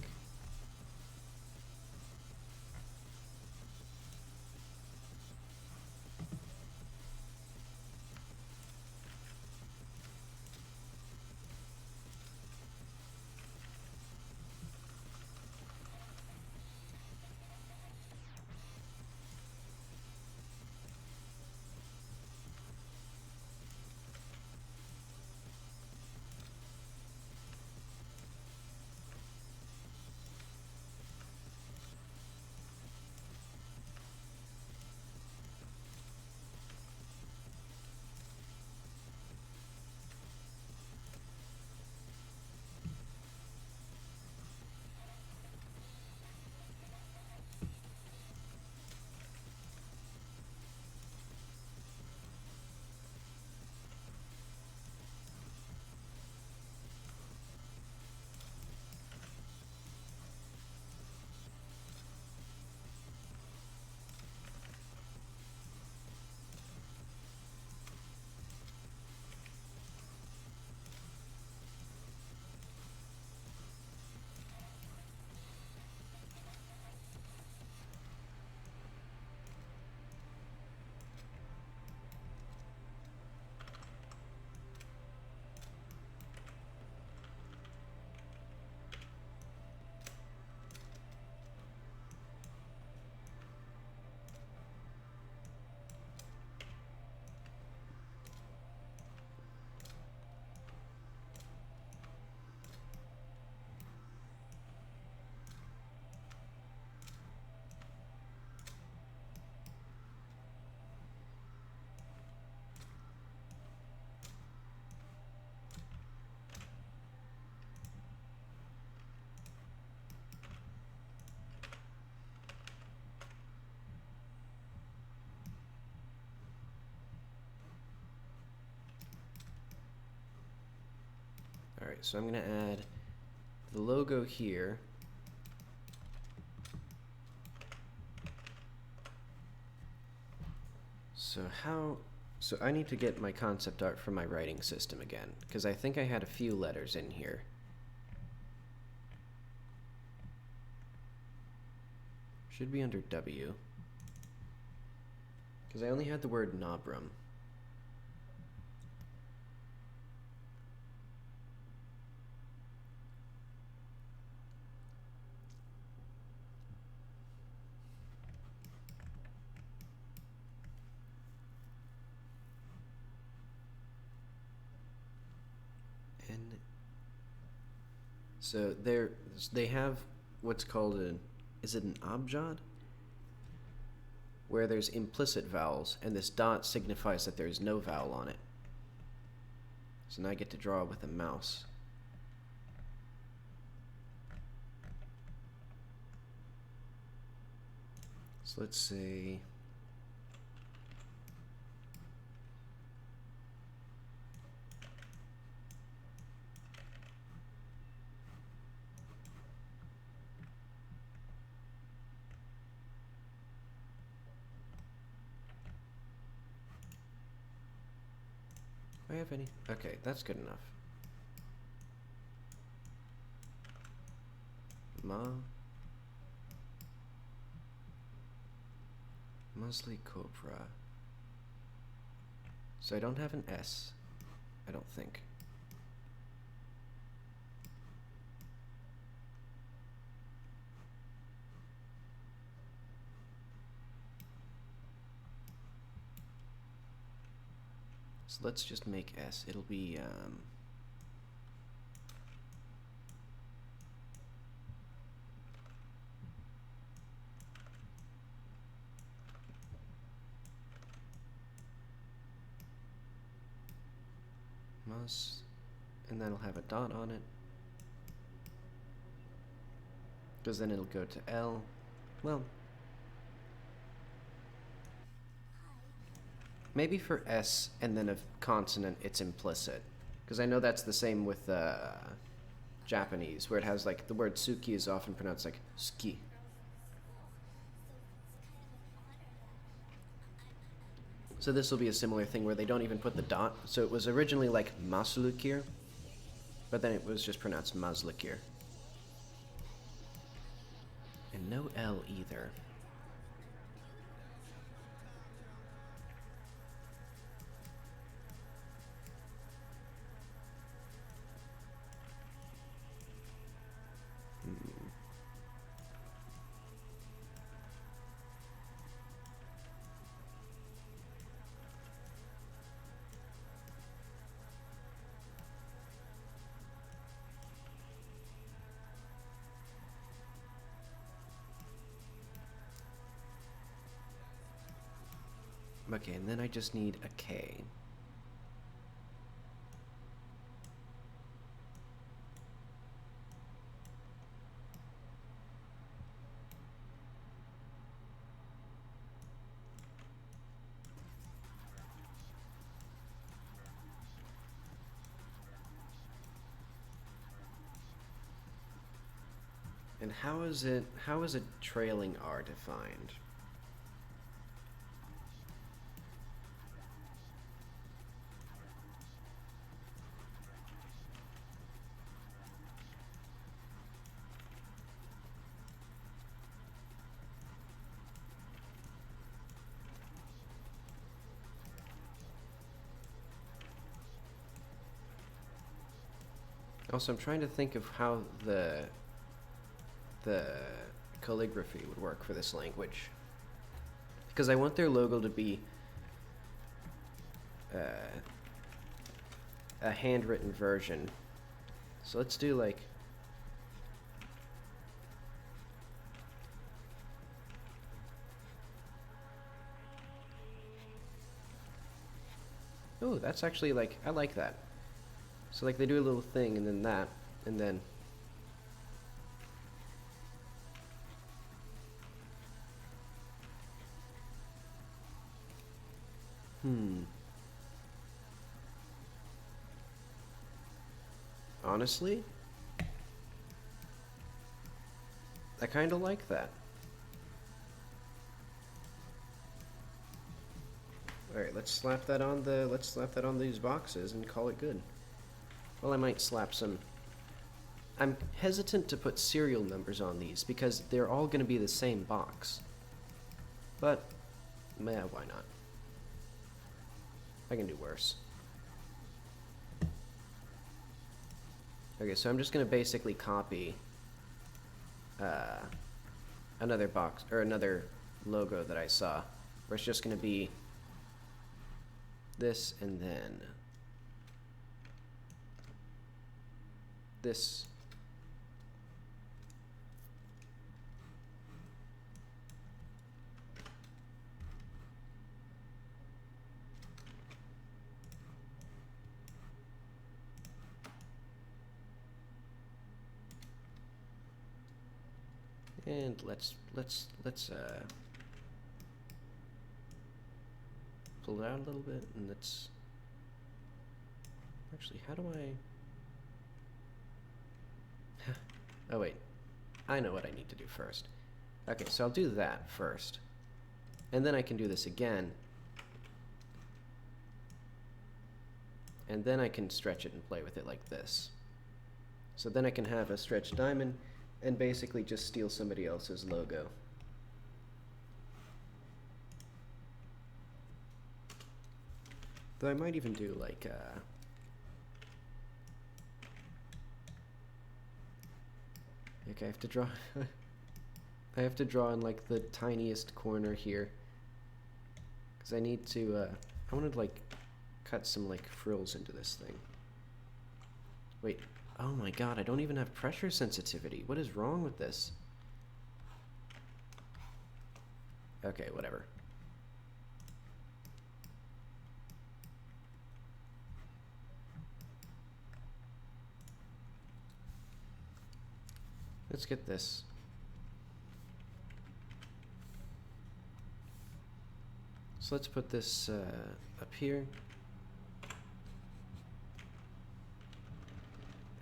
Alright, so I'm going to add the logo here. So I need to get my concept art from my writing system again, because I think I had a few letters in here. Should be under W, because I only had the word Nobrum. So they have what's called is it an abjad? Where there's implicit vowels, and this dot signifies that there's no vowel on it. So now I get to draw with a mouse. So let's say have any? Okay, that's good enough. Musly Cobra. So I don't have an S, I don't think. So let's just make S. It'll be Mus, and that'll have a dot on it, because then it'll go to L. Well, maybe for S and then a consonant, it's implicit. Because I know that's the same with Japanese, where it has like the word suki is often pronounced like ski. So this will be a similar thing where they don't even put the dot. So it was originally like masulukir, but then it was just pronounced mazlikir. And no L either. Okay, and then I just need a K. And how is a trailing R defined? Also, I'm trying to think of how the calligraphy would work for this language. Because I want their logo to be a handwritten version. So let's do like... Oh, that's actually like, I like that. So like they do a little thing and then that, and then... Honestly, I kind of like that. All right, let's slap that on these boxes and call it good. Well, I might slap some. I'm hesitant to put serial numbers on these because they're all going to be the same box. But, yeah, why not? I can do worse. Okay, so I'm just going to basically copy another box, or another logo that I saw, where it's just going to be this and then this. And let's pull it out a little bit, and let's actually, how do I oh wait, I know what I need to do first. Okay, so I'll do that first, and then I can do this again. and then I can stretch it and play with it like this. So then I can have a stretched diamond and basically just steal somebody else's logo. Though I might even do like okay, I have to draw I have to draw in like the tiniest corner here, because I need to I want to like cut some like frills into this thing. Wait, oh my god, I don't even have pressure sensitivity. What is wrong with this? Okay, whatever. Let's get this. So let's put this up here.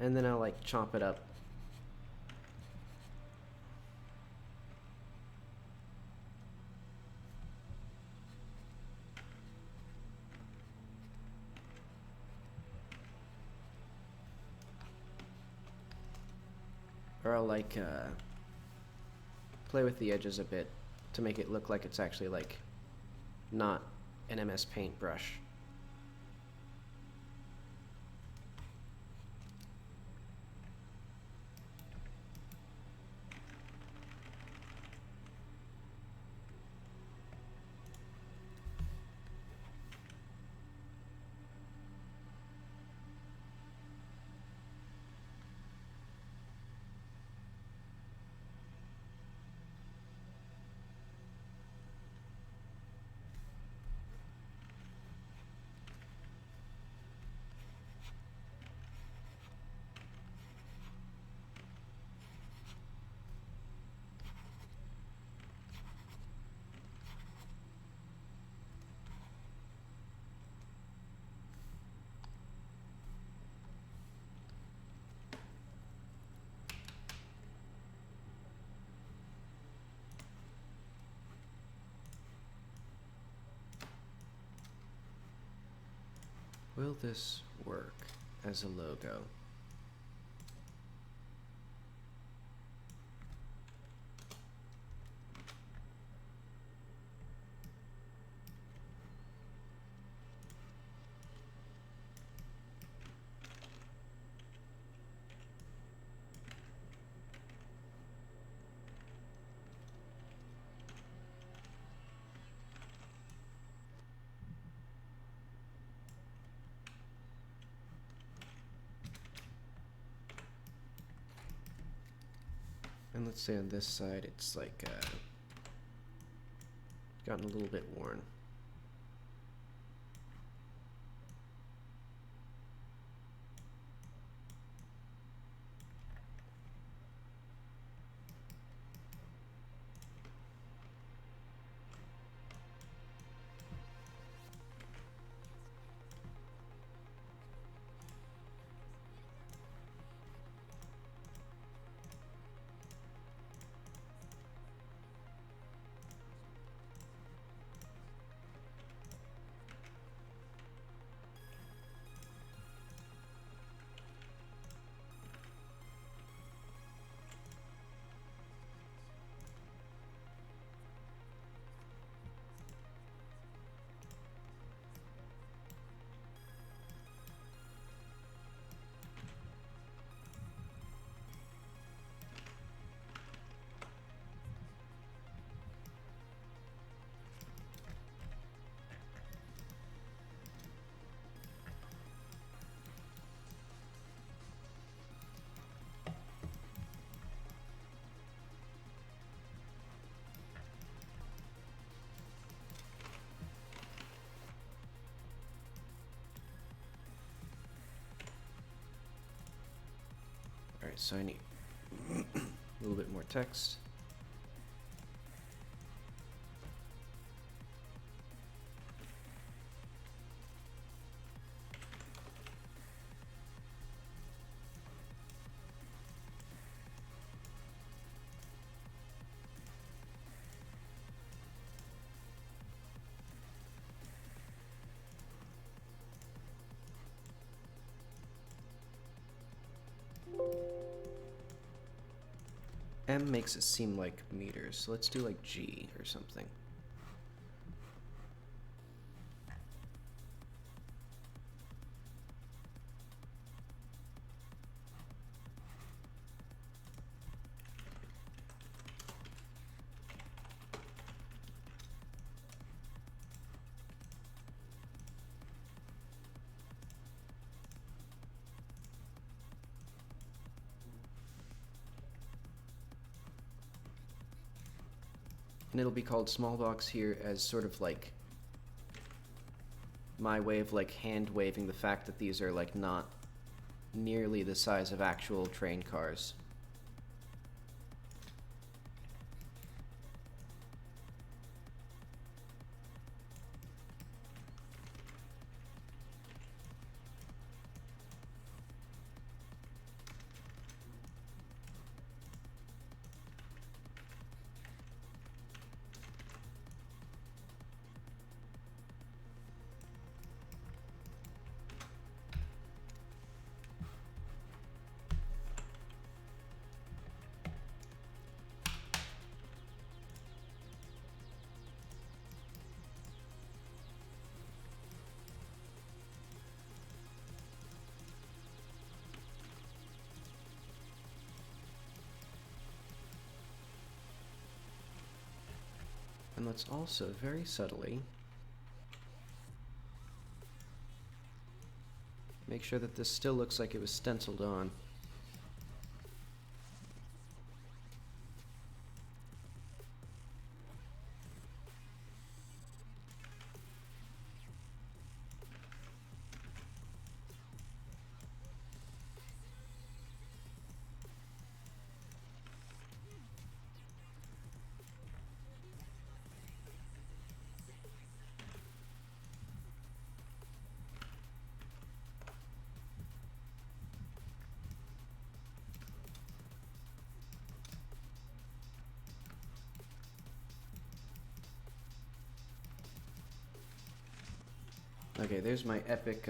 And then I'll like chop it up. Or I'll like play with the edges a bit to make it look like it's actually like not an MS Paint brush. Will this work as a logo? And let's say on this side it's like gotten a little bit worn. Alright, so I need a little bit more text. M makes it seem like meters, so let's do like G or something. And it'll be called small box here as sort of like my way of like hand waving the fact that these are like not nearly the size of actual train cars. And let's also very subtly make sure that this still looks like it was stenciled on. Okay, there's my epic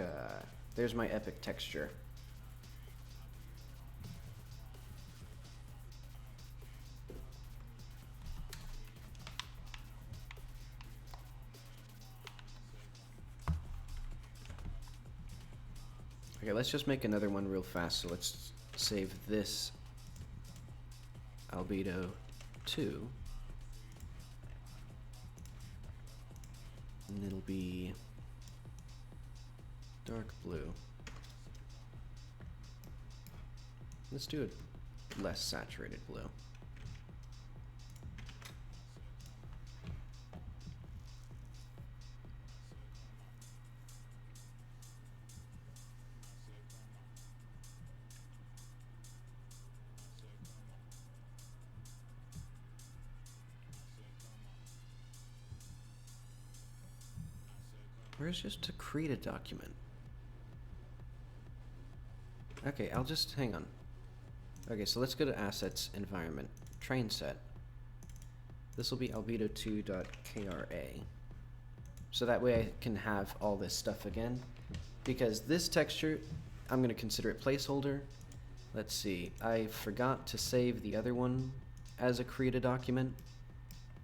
texture. Okay, let's just make another one real fast. So let's save this albedo 2. And it'll be dark blue. Let's do a less saturated blue. Where's just to create a document? Okay, I'll just hang on. Okay, so let's go to assets, environment, train set. This will be albedo2.kra. So that way I can have all this stuff again. Because this texture, I'm going to consider it placeholder. Let's see, I forgot to save the other one as a create a document.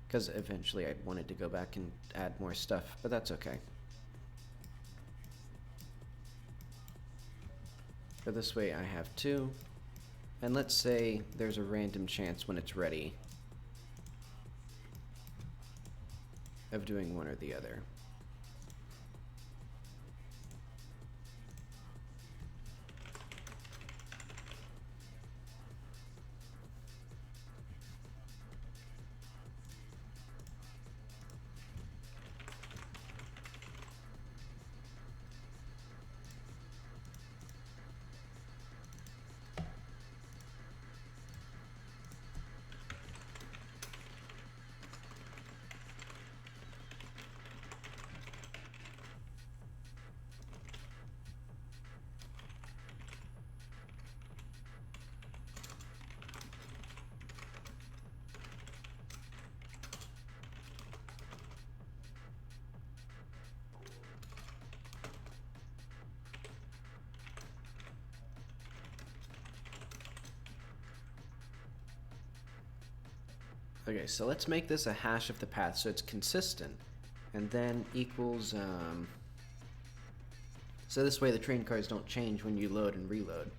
Because eventually I wanted to go back and add more stuff, but that's okay. So this way I have 2, and let's say there's a random chance when it's ready of doing one or the other. Okay, so let's make this a hash of the path so it's consistent. And then equals, so this way the train cars don't change when you load and reload.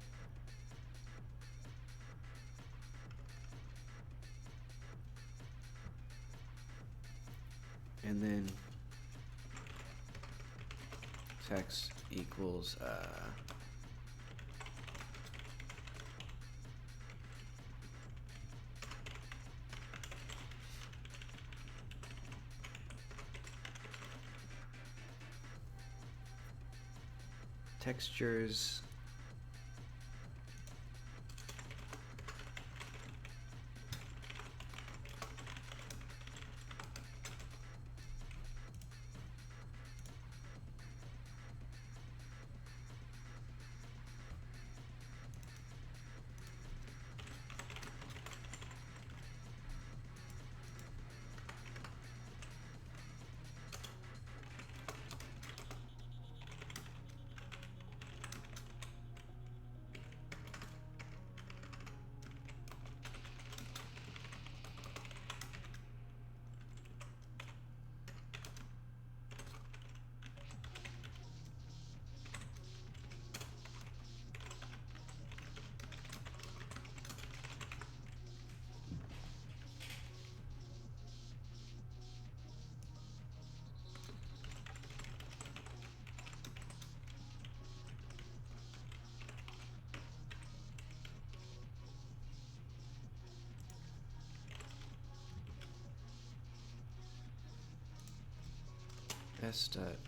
And then text equals, textures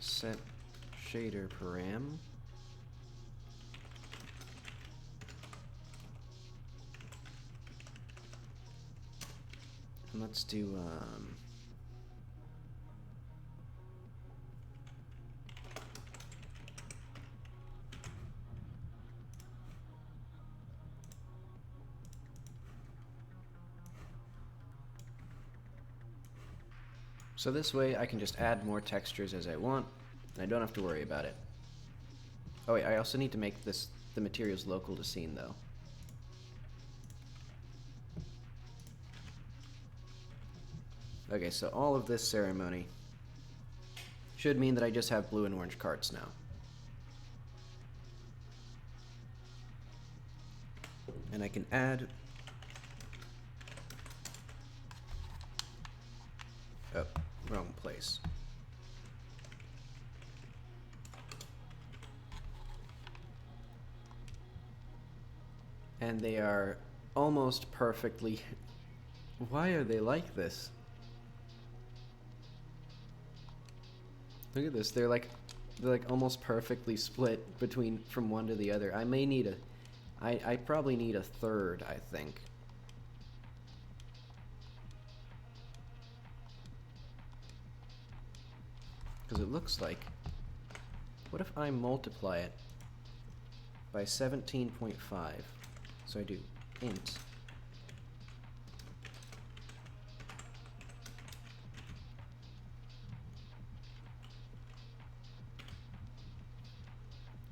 set shader param. And let's do so this way I can just add more textures as I want, and I don't have to worry about it. Oh wait, I also need to make the materials local to scene though. Okay, so all of this ceremony should mean that I just have blue and orange carts now. And I can add... Oh, wrong place. And they are almost perfectly... Why are they like this? Look at this, they're like almost perfectly split from one to the other. I may need a... I probably need a third, I think. Because it looks like... What if I multiply it by 17.5? So I do int.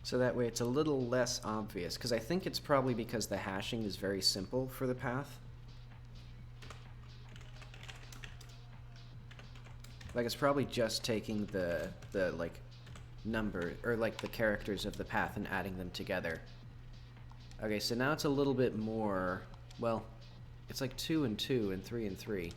So that way it's a little less obvious, because I think it's probably because the hashing is very simple for the path. Like it's probably just taking the like number, or like the characters of the path and adding them together. Okay, so now it's a little bit more, well, it's like 2 and 2 and 3 and 3.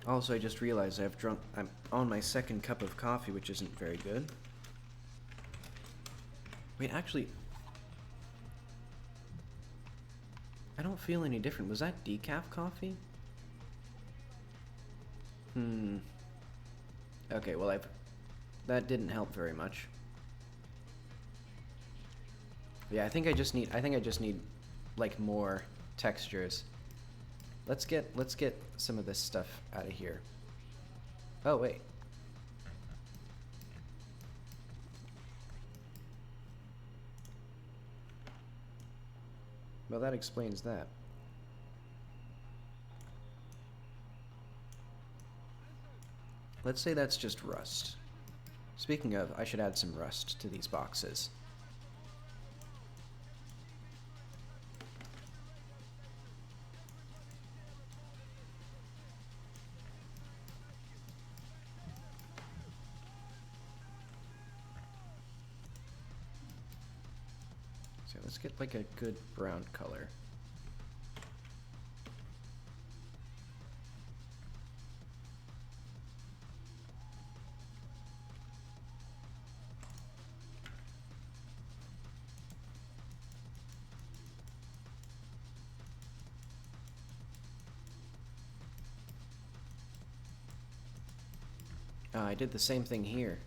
Also, I just realized I'm on my second cup of coffee, which isn't very good. Wait, actually, I don't feel any different. Was that decaf coffee? Okay, well, that didn't help very much. Yeah, I think I just need like more textures. Let's get some of this stuff out of here. Oh wait. Well, that explains that. Let's say that's just rust. Speaking of, I should add some rust to these boxes. So let's get like a good brown color. I did the same thing here.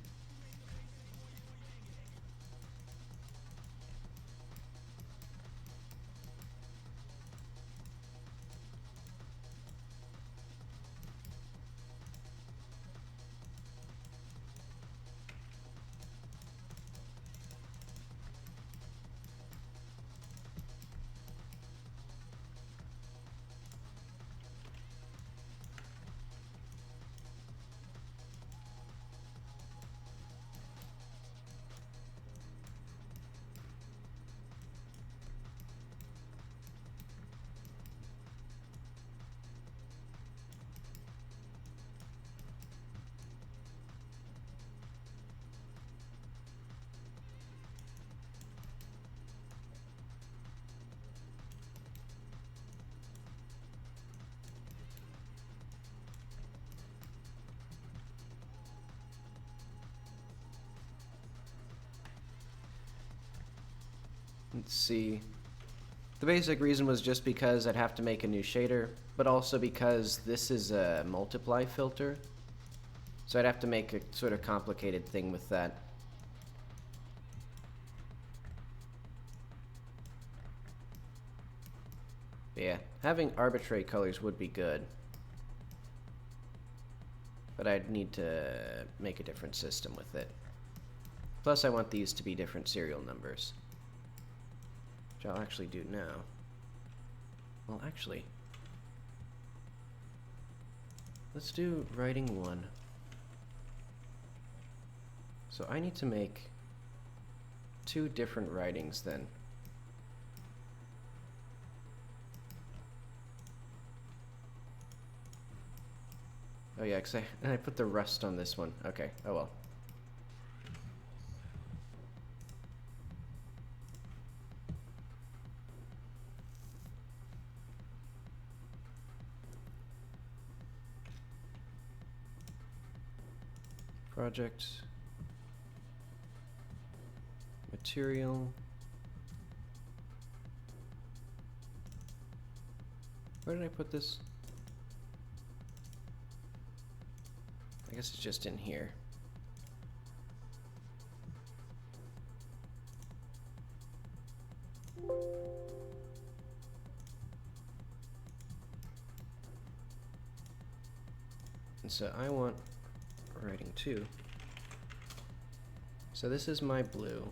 Let's see. The basic reason was just because I'd have to make a new shader, but also because this is a multiply filter. So I'd have to make a sort of complicated thing with that. But yeah, having arbitrary colors would be good. But I'd need to make a different system with it. Plus I want these to be different serial numbers. Which I'll actually do now. Well, actually, let's do writing 1. So I need to make 2 different writings then. Oh yeah, because I put the rust on this one. Okay, oh well. Project, material. Where did I put this? I guess it's just in here. And so I want writing 2. So this is my blue.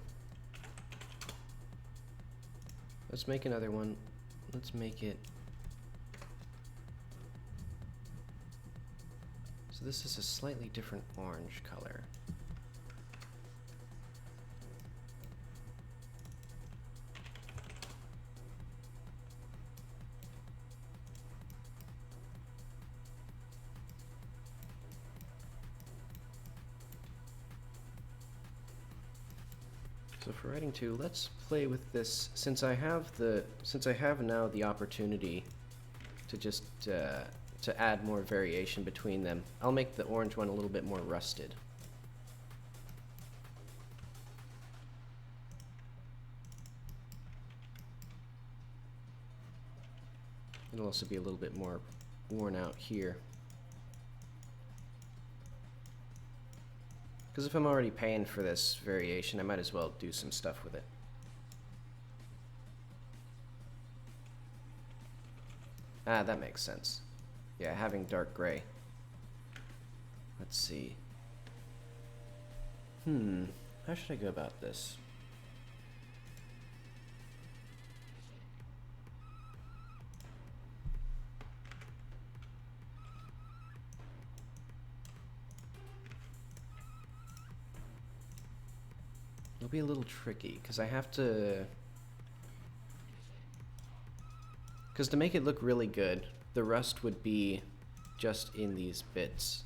Let's make another one. Let's make it. So this is a slightly different orange color. So for writing 2, let's play with this. Since I have now the opportunity to just to add more variation between them, I'll make the orange one a little bit more rusted. It'll also be a little bit more worn out here. Because if I'm already paying for this variation, I might as well do some stuff with it. Ah, that makes sense. Yeah, having dark gray. Let's see. How should I go about this? It'll be a little tricky, because I have to... Because to make it look really good, the rust would be just in these bits.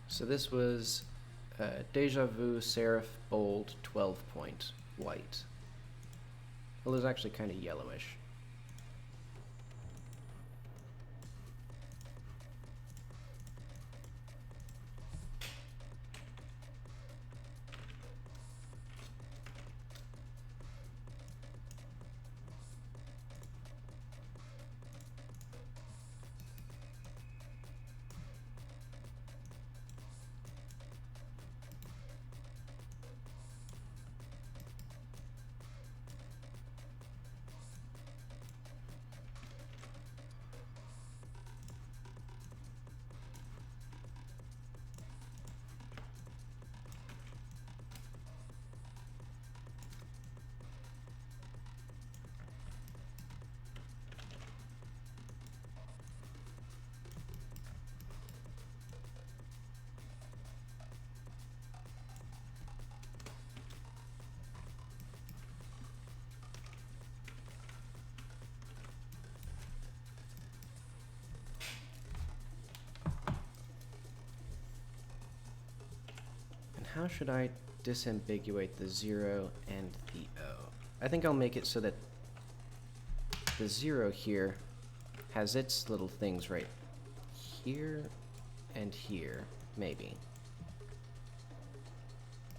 So this was Deja Vu Serif Bold 12 point white. Well, it was actually kind of yellowish. How should I disambiguate the 0 and the O? I think I'll make it so that the 0 here has its little things right here and here, maybe.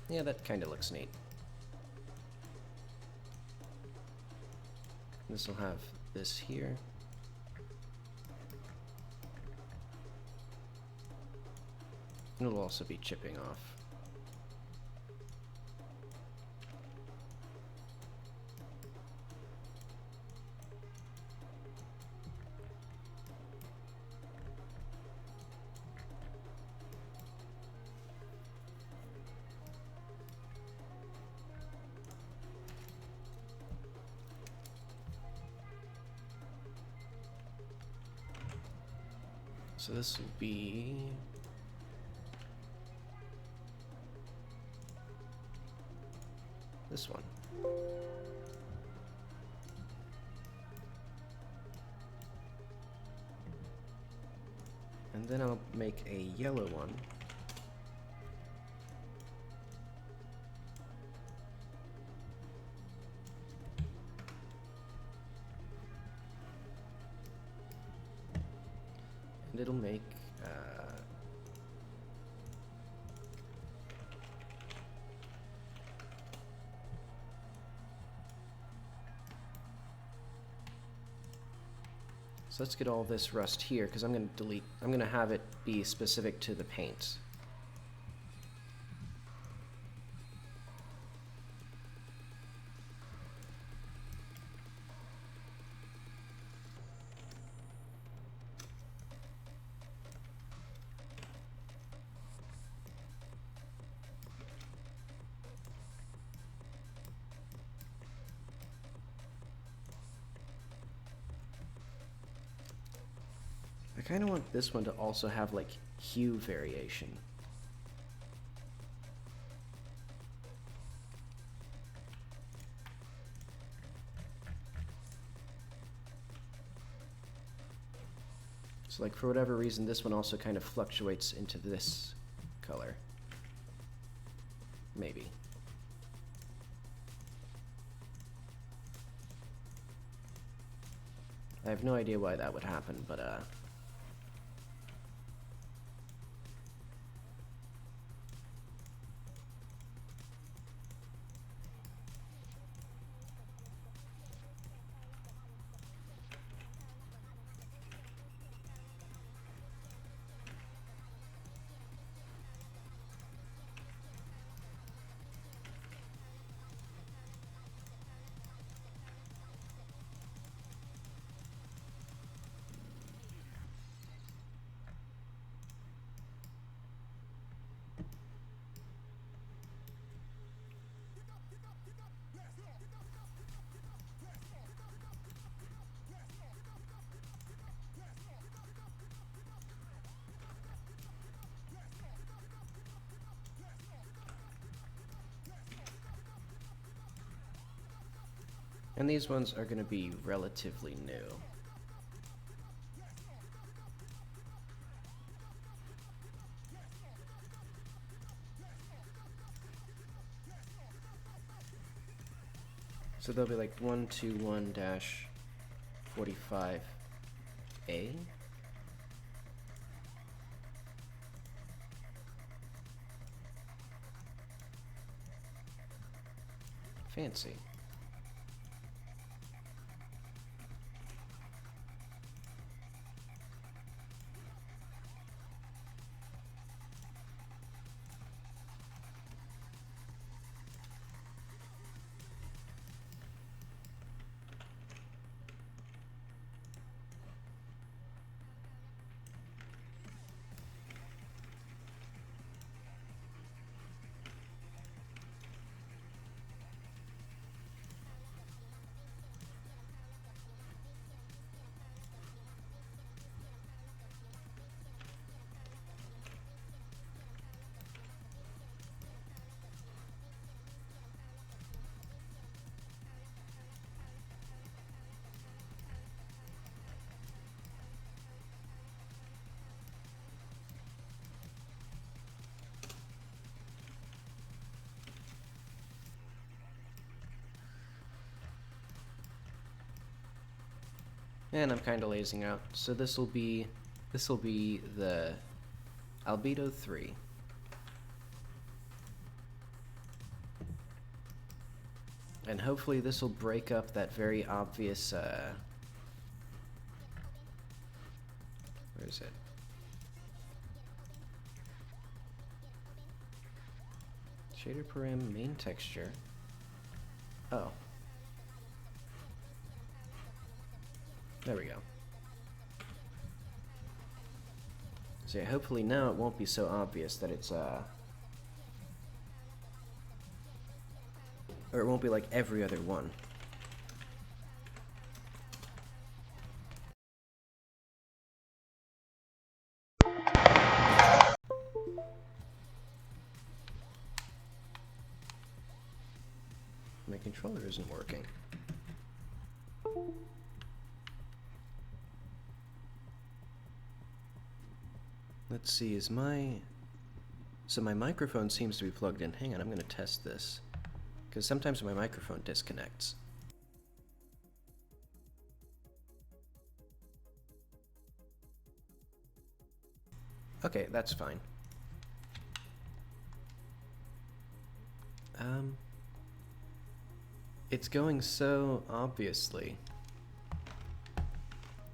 Yeah, that kind of looks neat. This will have this here. And it'll also be chipping off. So this will be this one. And then I'll make a yellow one. And it'll make so let's get all this rust here, because I'm going to have it be specific to the paint. I kind of want this one to also have like hue variation. So like for whatever reason, this one also kind of fluctuates into this color. Maybe. I have no idea why that would happen, but and these ones are going to be relatively new. So they'll be like 121-45A. Fancy. And I'm kind of lazing out, so this will be the Albedo 3. And hopefully this will break up that very obvious, where is it? Shader param main texture. Oh. There we go. So yeah, hopefully now it won't be so obvious that it's, or it won't be like every other one. My controller isn't working. Let's see, so my microphone seems to be plugged in. Hang on, I'm gonna test this. Because sometimes my microphone disconnects. Okay, that's fine. It's going so obviously.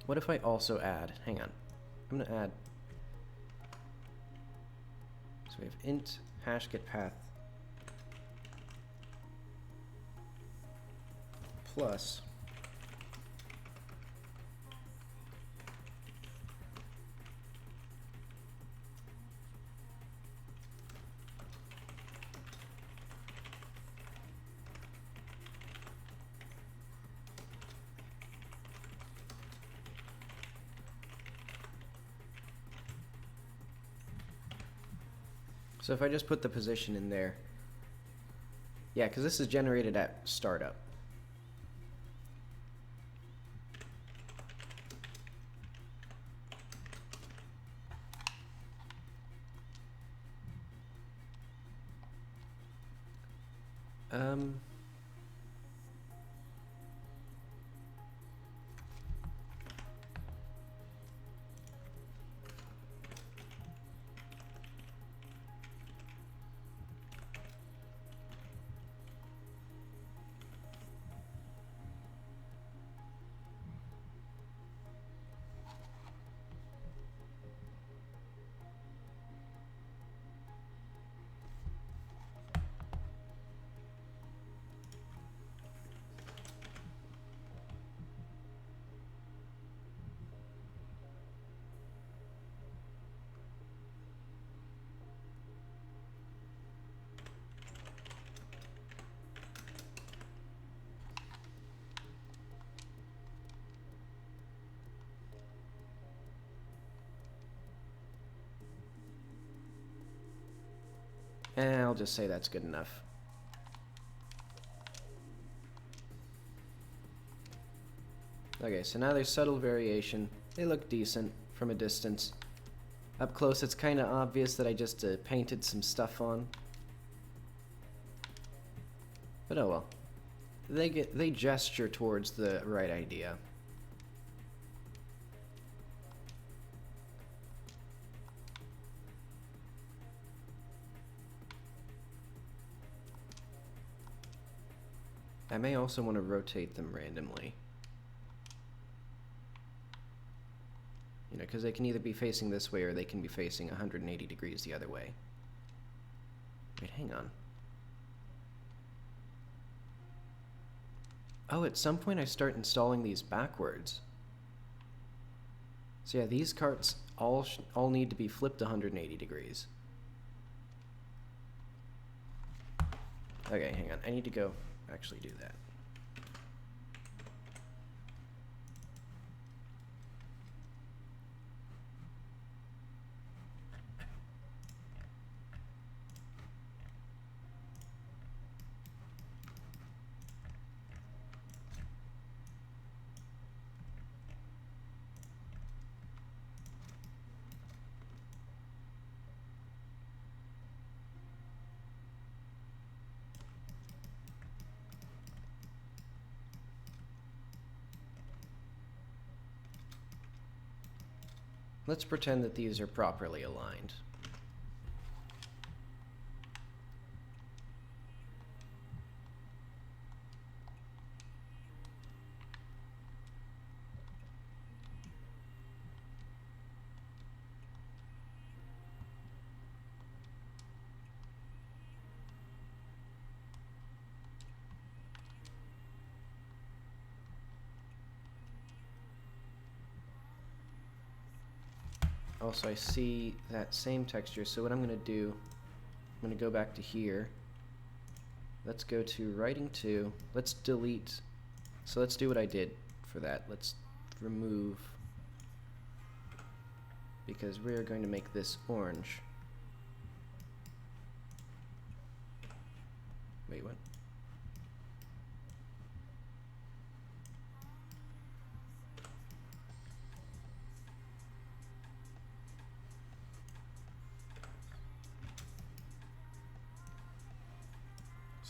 What if I also add, hang on, I'm gonna add, so we have int hash get path plus so if I just put the position in there, yeah, because this is generated at startup. Um... I'll just say that's good enough. Okay, so now there's subtle variation. They look decent from a distance. Up close, it's kind of obvious that I just painted some stuff on. But oh well. They gesture towards the right idea. I may also want to rotate them randomly. You know, because they can either be facing this way or they can be facing 180 degrees the other way. Wait, hang on. Oh, at some point I start installing these backwards. So yeah, these carts all need to be flipped 180 degrees. Okay, hang on. I need to go actually do that. Let's pretend that these are properly aligned. Also, I see that same texture, so what I'm going to do, I'm going to go back to here. Let's go to writing 2. Let's delete. So let's do what I did for that. Let's remove, because we're going to make this orange. Wait, what?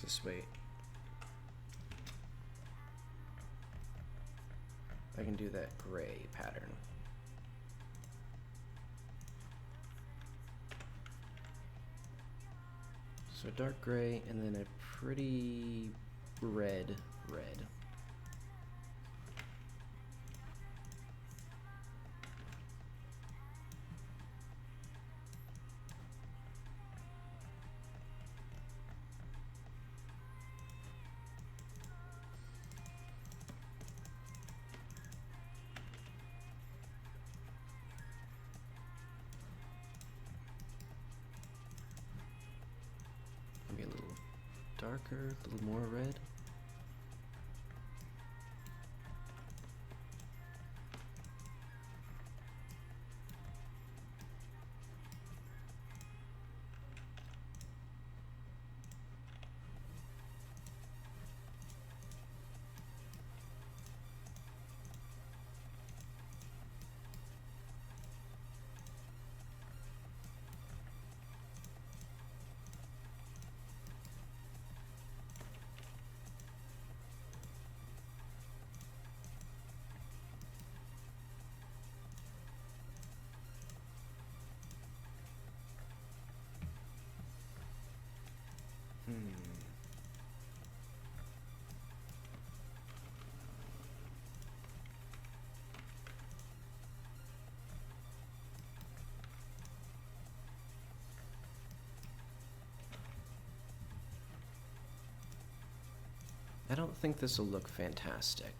Just wait. I can do that gray pattern. So dark gray and then a pretty red. Maybe a little darker, a little more red. I don't think this will look fantastic.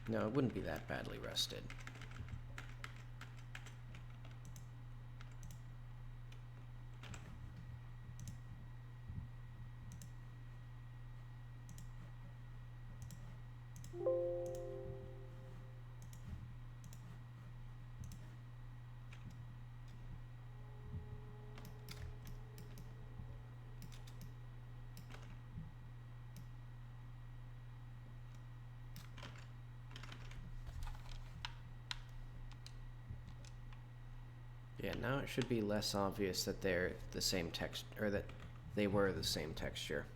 No, it wouldn't be that badly rusted. Yeah, now it should be less obvious that they're the same text, or that they were the same texture.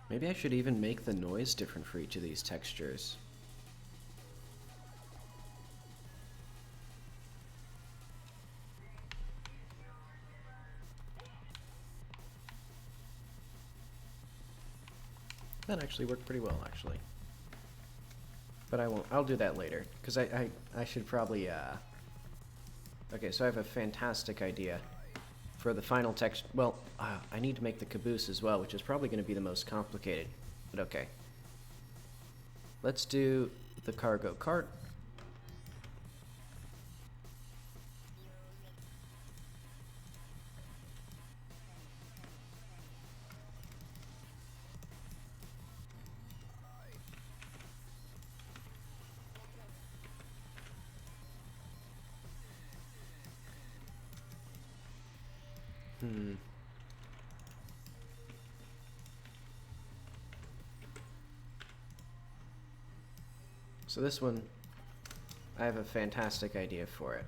Maybe I should even make the noise different for each of these textures. That actually worked pretty well, actually. But I won't. I'll do that later, because I should probably, Okay, so I have a fantastic idea for the final text. Well, I need to make the caboose as well, which is probably going to be the most complicated. But okay. Let's do the cargo cart. So this one, I have a fantastic idea for it.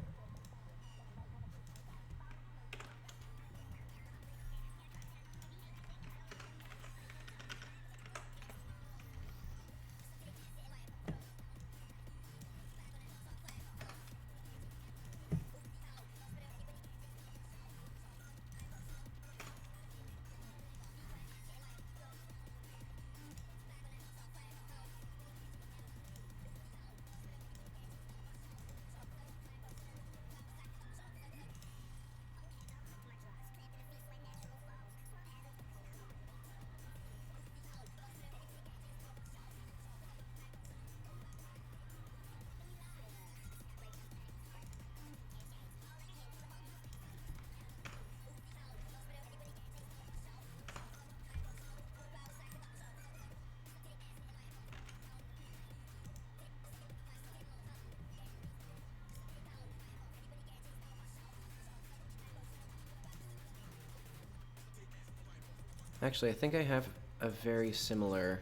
Actually, I think I have a very similar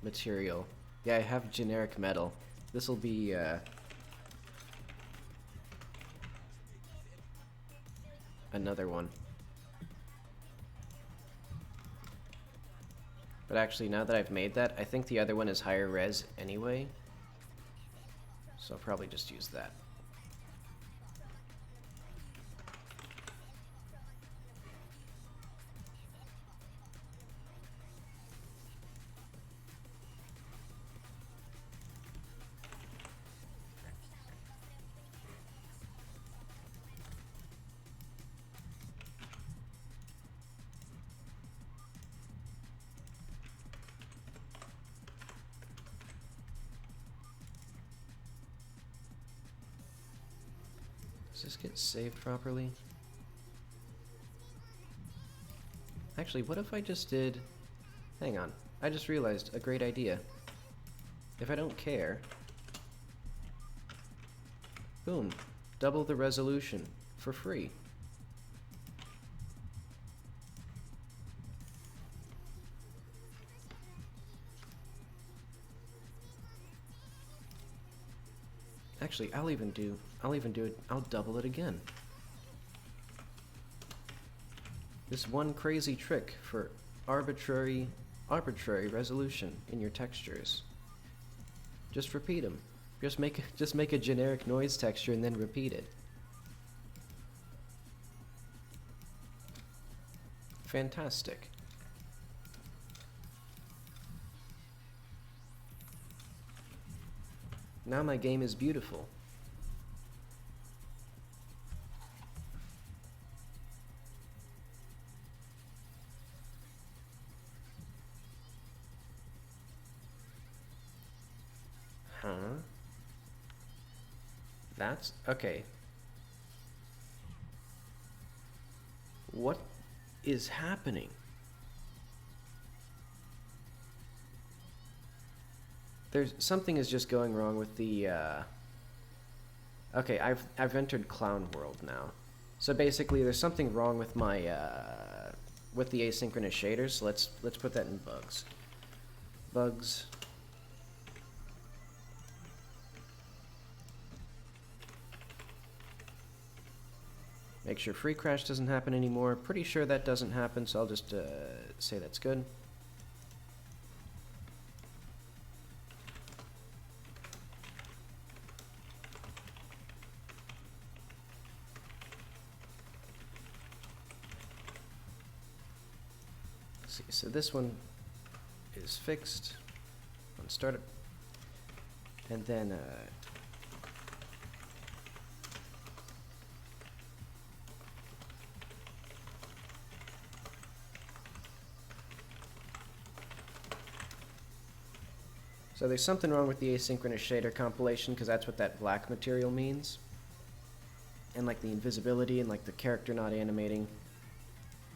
material. Yeah, I have generic metal. This'll be, another one. But actually, now that I've made that, I think the other one is higher res anyway. So I'll probably just use that. Does this get saved properly? Actually, what if I just did... Hang on. I just realized a great idea. If I don't care... Boom. Double the resolution. For free. Actually, I'll even do it, I'll double it again. This one crazy trick for arbitrary resolution in your textures. Just repeat them. Just make a generic noise texture and then repeat it. Fantastic. Now my game is beautiful. Huh? That's... okay. What is happening? There's... something is just going wrong with the, Okay, I've entered Clown World now. So basically, there's something wrong with my, with the asynchronous shaders. So let's put that in bugs. Bugs. Make sure free crash doesn't happen anymore. Pretty sure that doesn't happen, so I'll just say that's good. Let's see, so this one is fixed on startup, and then so there's something wrong with the asynchronous shader compilation, because that's what that black material means. And like the invisibility and like the character not animating.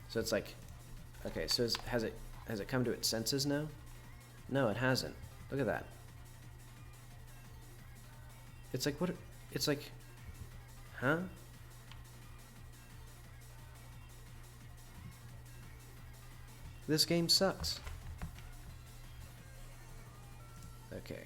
So it's like, okay, so has it come to its senses now? No, it hasn't. Look at that. It's like, what, it's like, huh? This game sucks. Okay.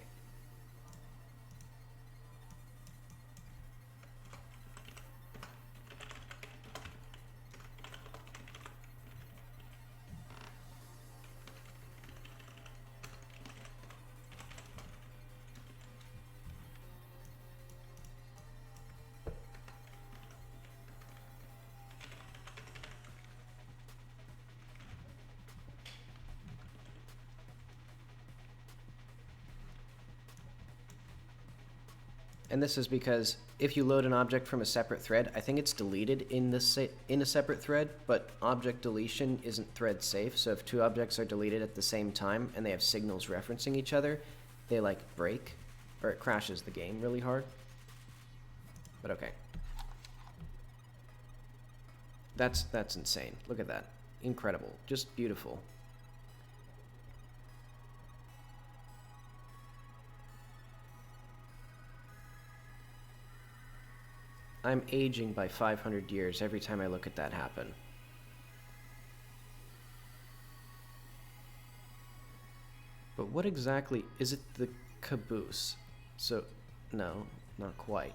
And this is because if you load an object from a separate thread, I think it's deleted in a separate thread, but object deletion isn't thread safe. So if two objects are deleted at the same time and they have signals referencing each other, they like break, or it crashes the game really hard. But okay. That's insane. Look at that. Incredible. Just beautiful. I'm aging by 500 years every time I look at that happen. But what exactly is it? The caboose? So, no, not quite.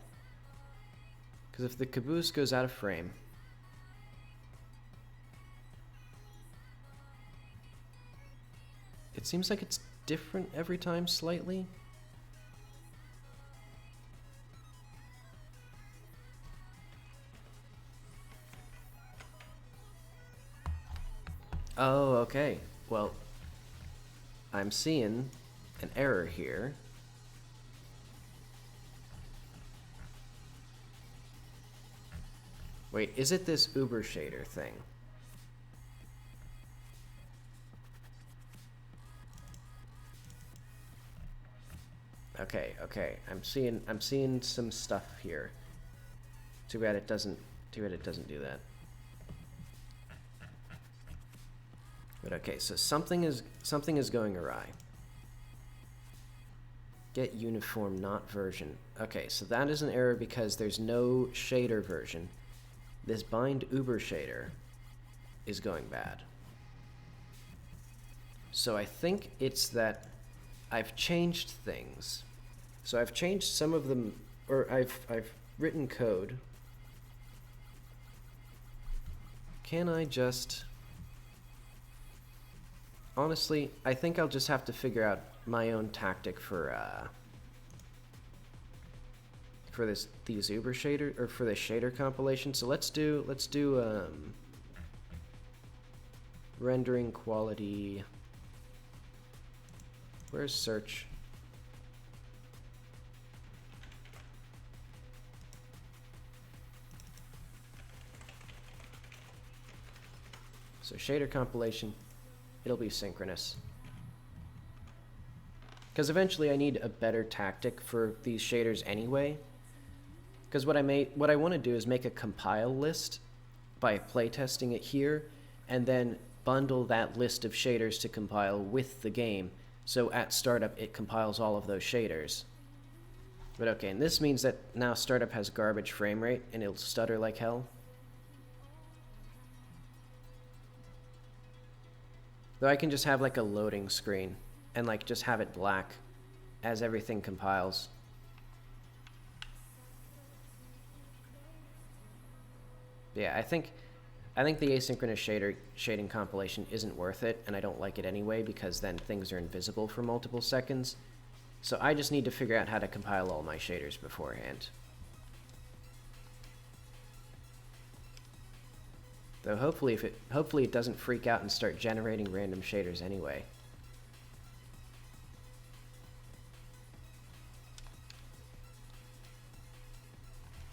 Because if the caboose goes out of frame, it seems like it's different every time slightly. Oh, okay. Well, I'm seeing an error here. Wait, is it this Uber shader thing? Okay, okay. I'm seeing some stuff here. Too bad it doesn't do that. But okay, so something is going awry. Get uniform, not version. Okay, so that is an error because there's no shader version. This bind Uber shader is going bad. So I think it's that I've changed things. So I've changed some of them, or I've written code. Can I just... Honestly, I think I'll just have to figure out my own tactic for these Uber shader, or for the shader compilation. So let's do rendering quality. Where's search? So shader compilation, it'll be synchronous. Because eventually I need a better tactic for these shaders anyway. Because what I want to do is make a compile list by playtesting it here, and then bundle that list of shaders to compile with the game, so at startup it compiles all of those shaders. But okay, and this means that now startup has garbage frame rate and it'll stutter like hell. Though I can just have like a loading screen and like just have it black as everything compiles. Yeah, I think the asynchronous shading compilation isn't worth it, and I don't like it anyway because then things are invisible for multiple seconds. So I just need to figure out how to compile all my shaders beforehand. Though hopefully it doesn't freak out and start generating random shaders anyway.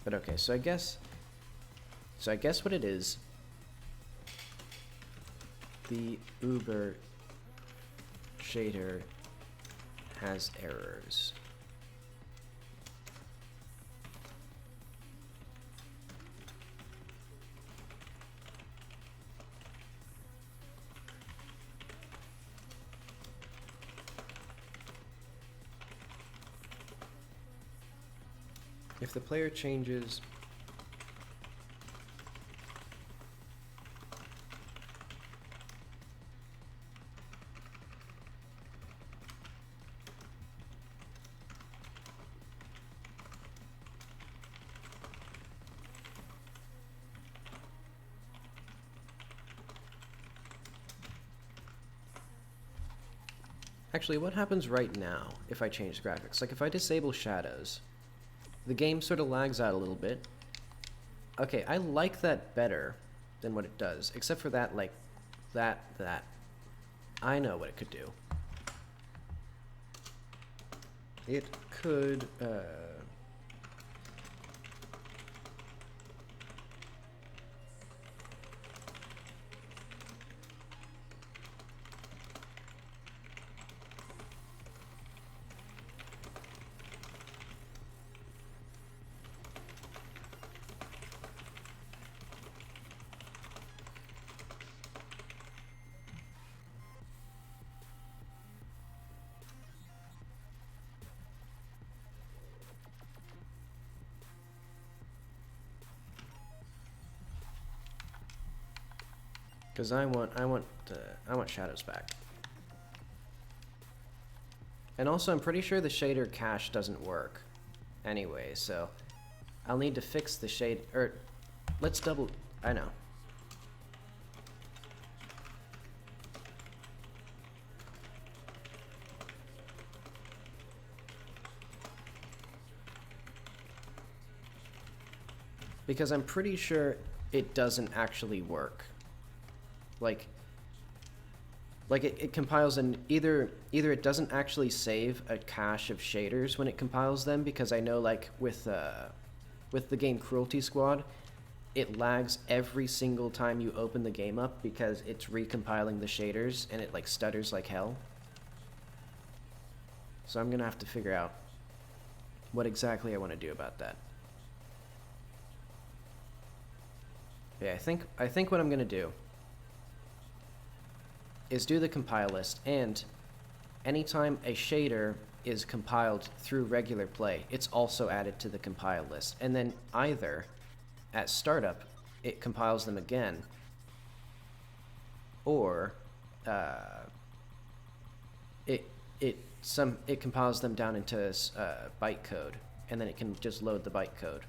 But okay, so I guess what it is, the Uber shader has errors. If the player changes Actually, what happens right now if I change graphics? Like if I disable shadows, the game sort of lags out a little bit. Okay, I like that better than what it does, except for that, like, that. I know what it could do. It could, because I want shadows back. And also, I'm pretty sure the shader cache doesn't work anyway, so I'll need to fix the shade, or let's double, I know. Because I'm pretty sure it doesn't actually work. Like it compiles and either it doesn't actually save a cache of shaders when it compiles them, because I know like with the game Cruelty Squad, it lags every single time you open the game up because it's recompiling the shaders and it like stutters like hell. So I'm gonna have to figure out what exactly I want to do about that. Yeah, I think what I'm gonna do is do the compile list, and anytime a shader is compiled through regular play, it's also added to the compile list. And then either at startup it compiles them again, or it compiles them down into bytecode, and then it can just load the bytecode,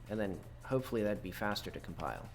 and then hopefully that'd be faster to compile.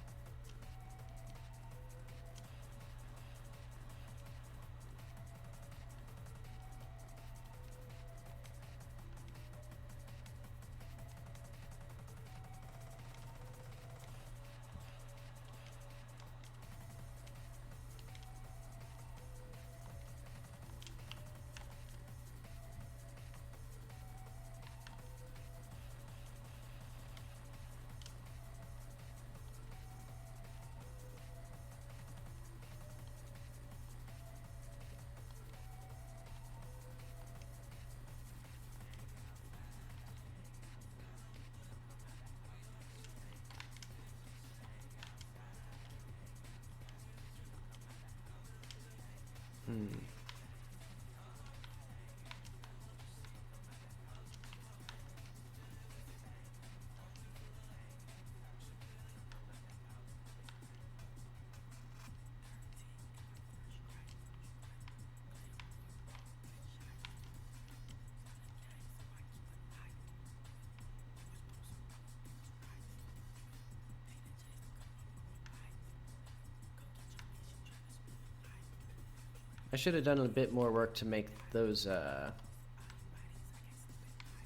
I should have done a bit more work to make those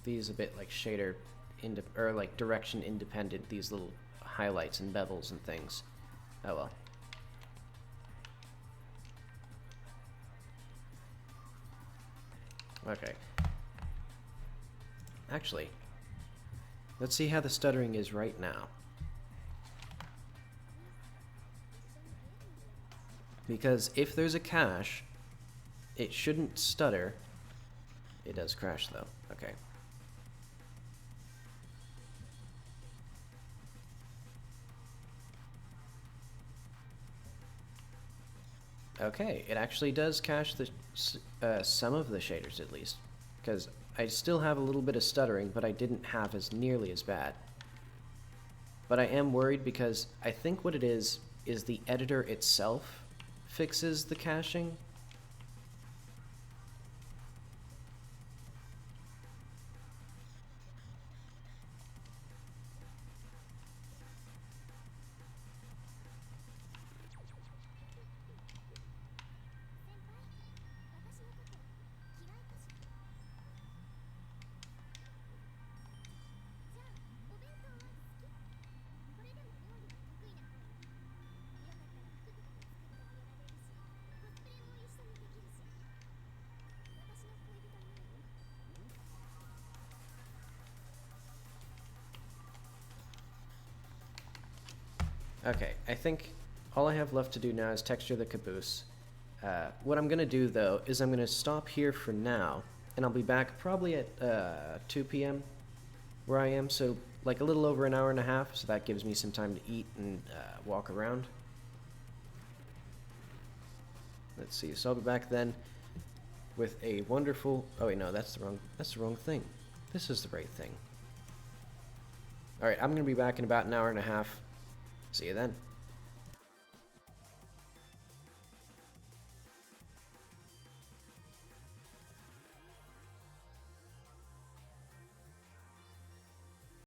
these a bit like shader or like direction independent, these little highlights and bevels and things. Oh well. Okay. Actually, let's see how the stuttering is right now. Because if there's a cache, it shouldn't stutter. It does crash though. Okay. Okay, it actually does cache the some of the shaders at least, because I still have a little bit of stuttering, but I didn't have as nearly as bad. But I am worried because I think what it is the editor itself fixes the caching. Okay, I think all I have left to do now is texture the caboose. What I'm going to do, though, is I'm going to stop here for now, and I'll be back probably at 2 p.m. where I am, so like a little over an hour and a half, so that gives me some time to eat and walk around. Let's see, so I'll be back then with a wonderful... Oh wait, no, that's the wrong thing. This is the right thing. Alright, I'm going to be back in about an hour and a half. See you then.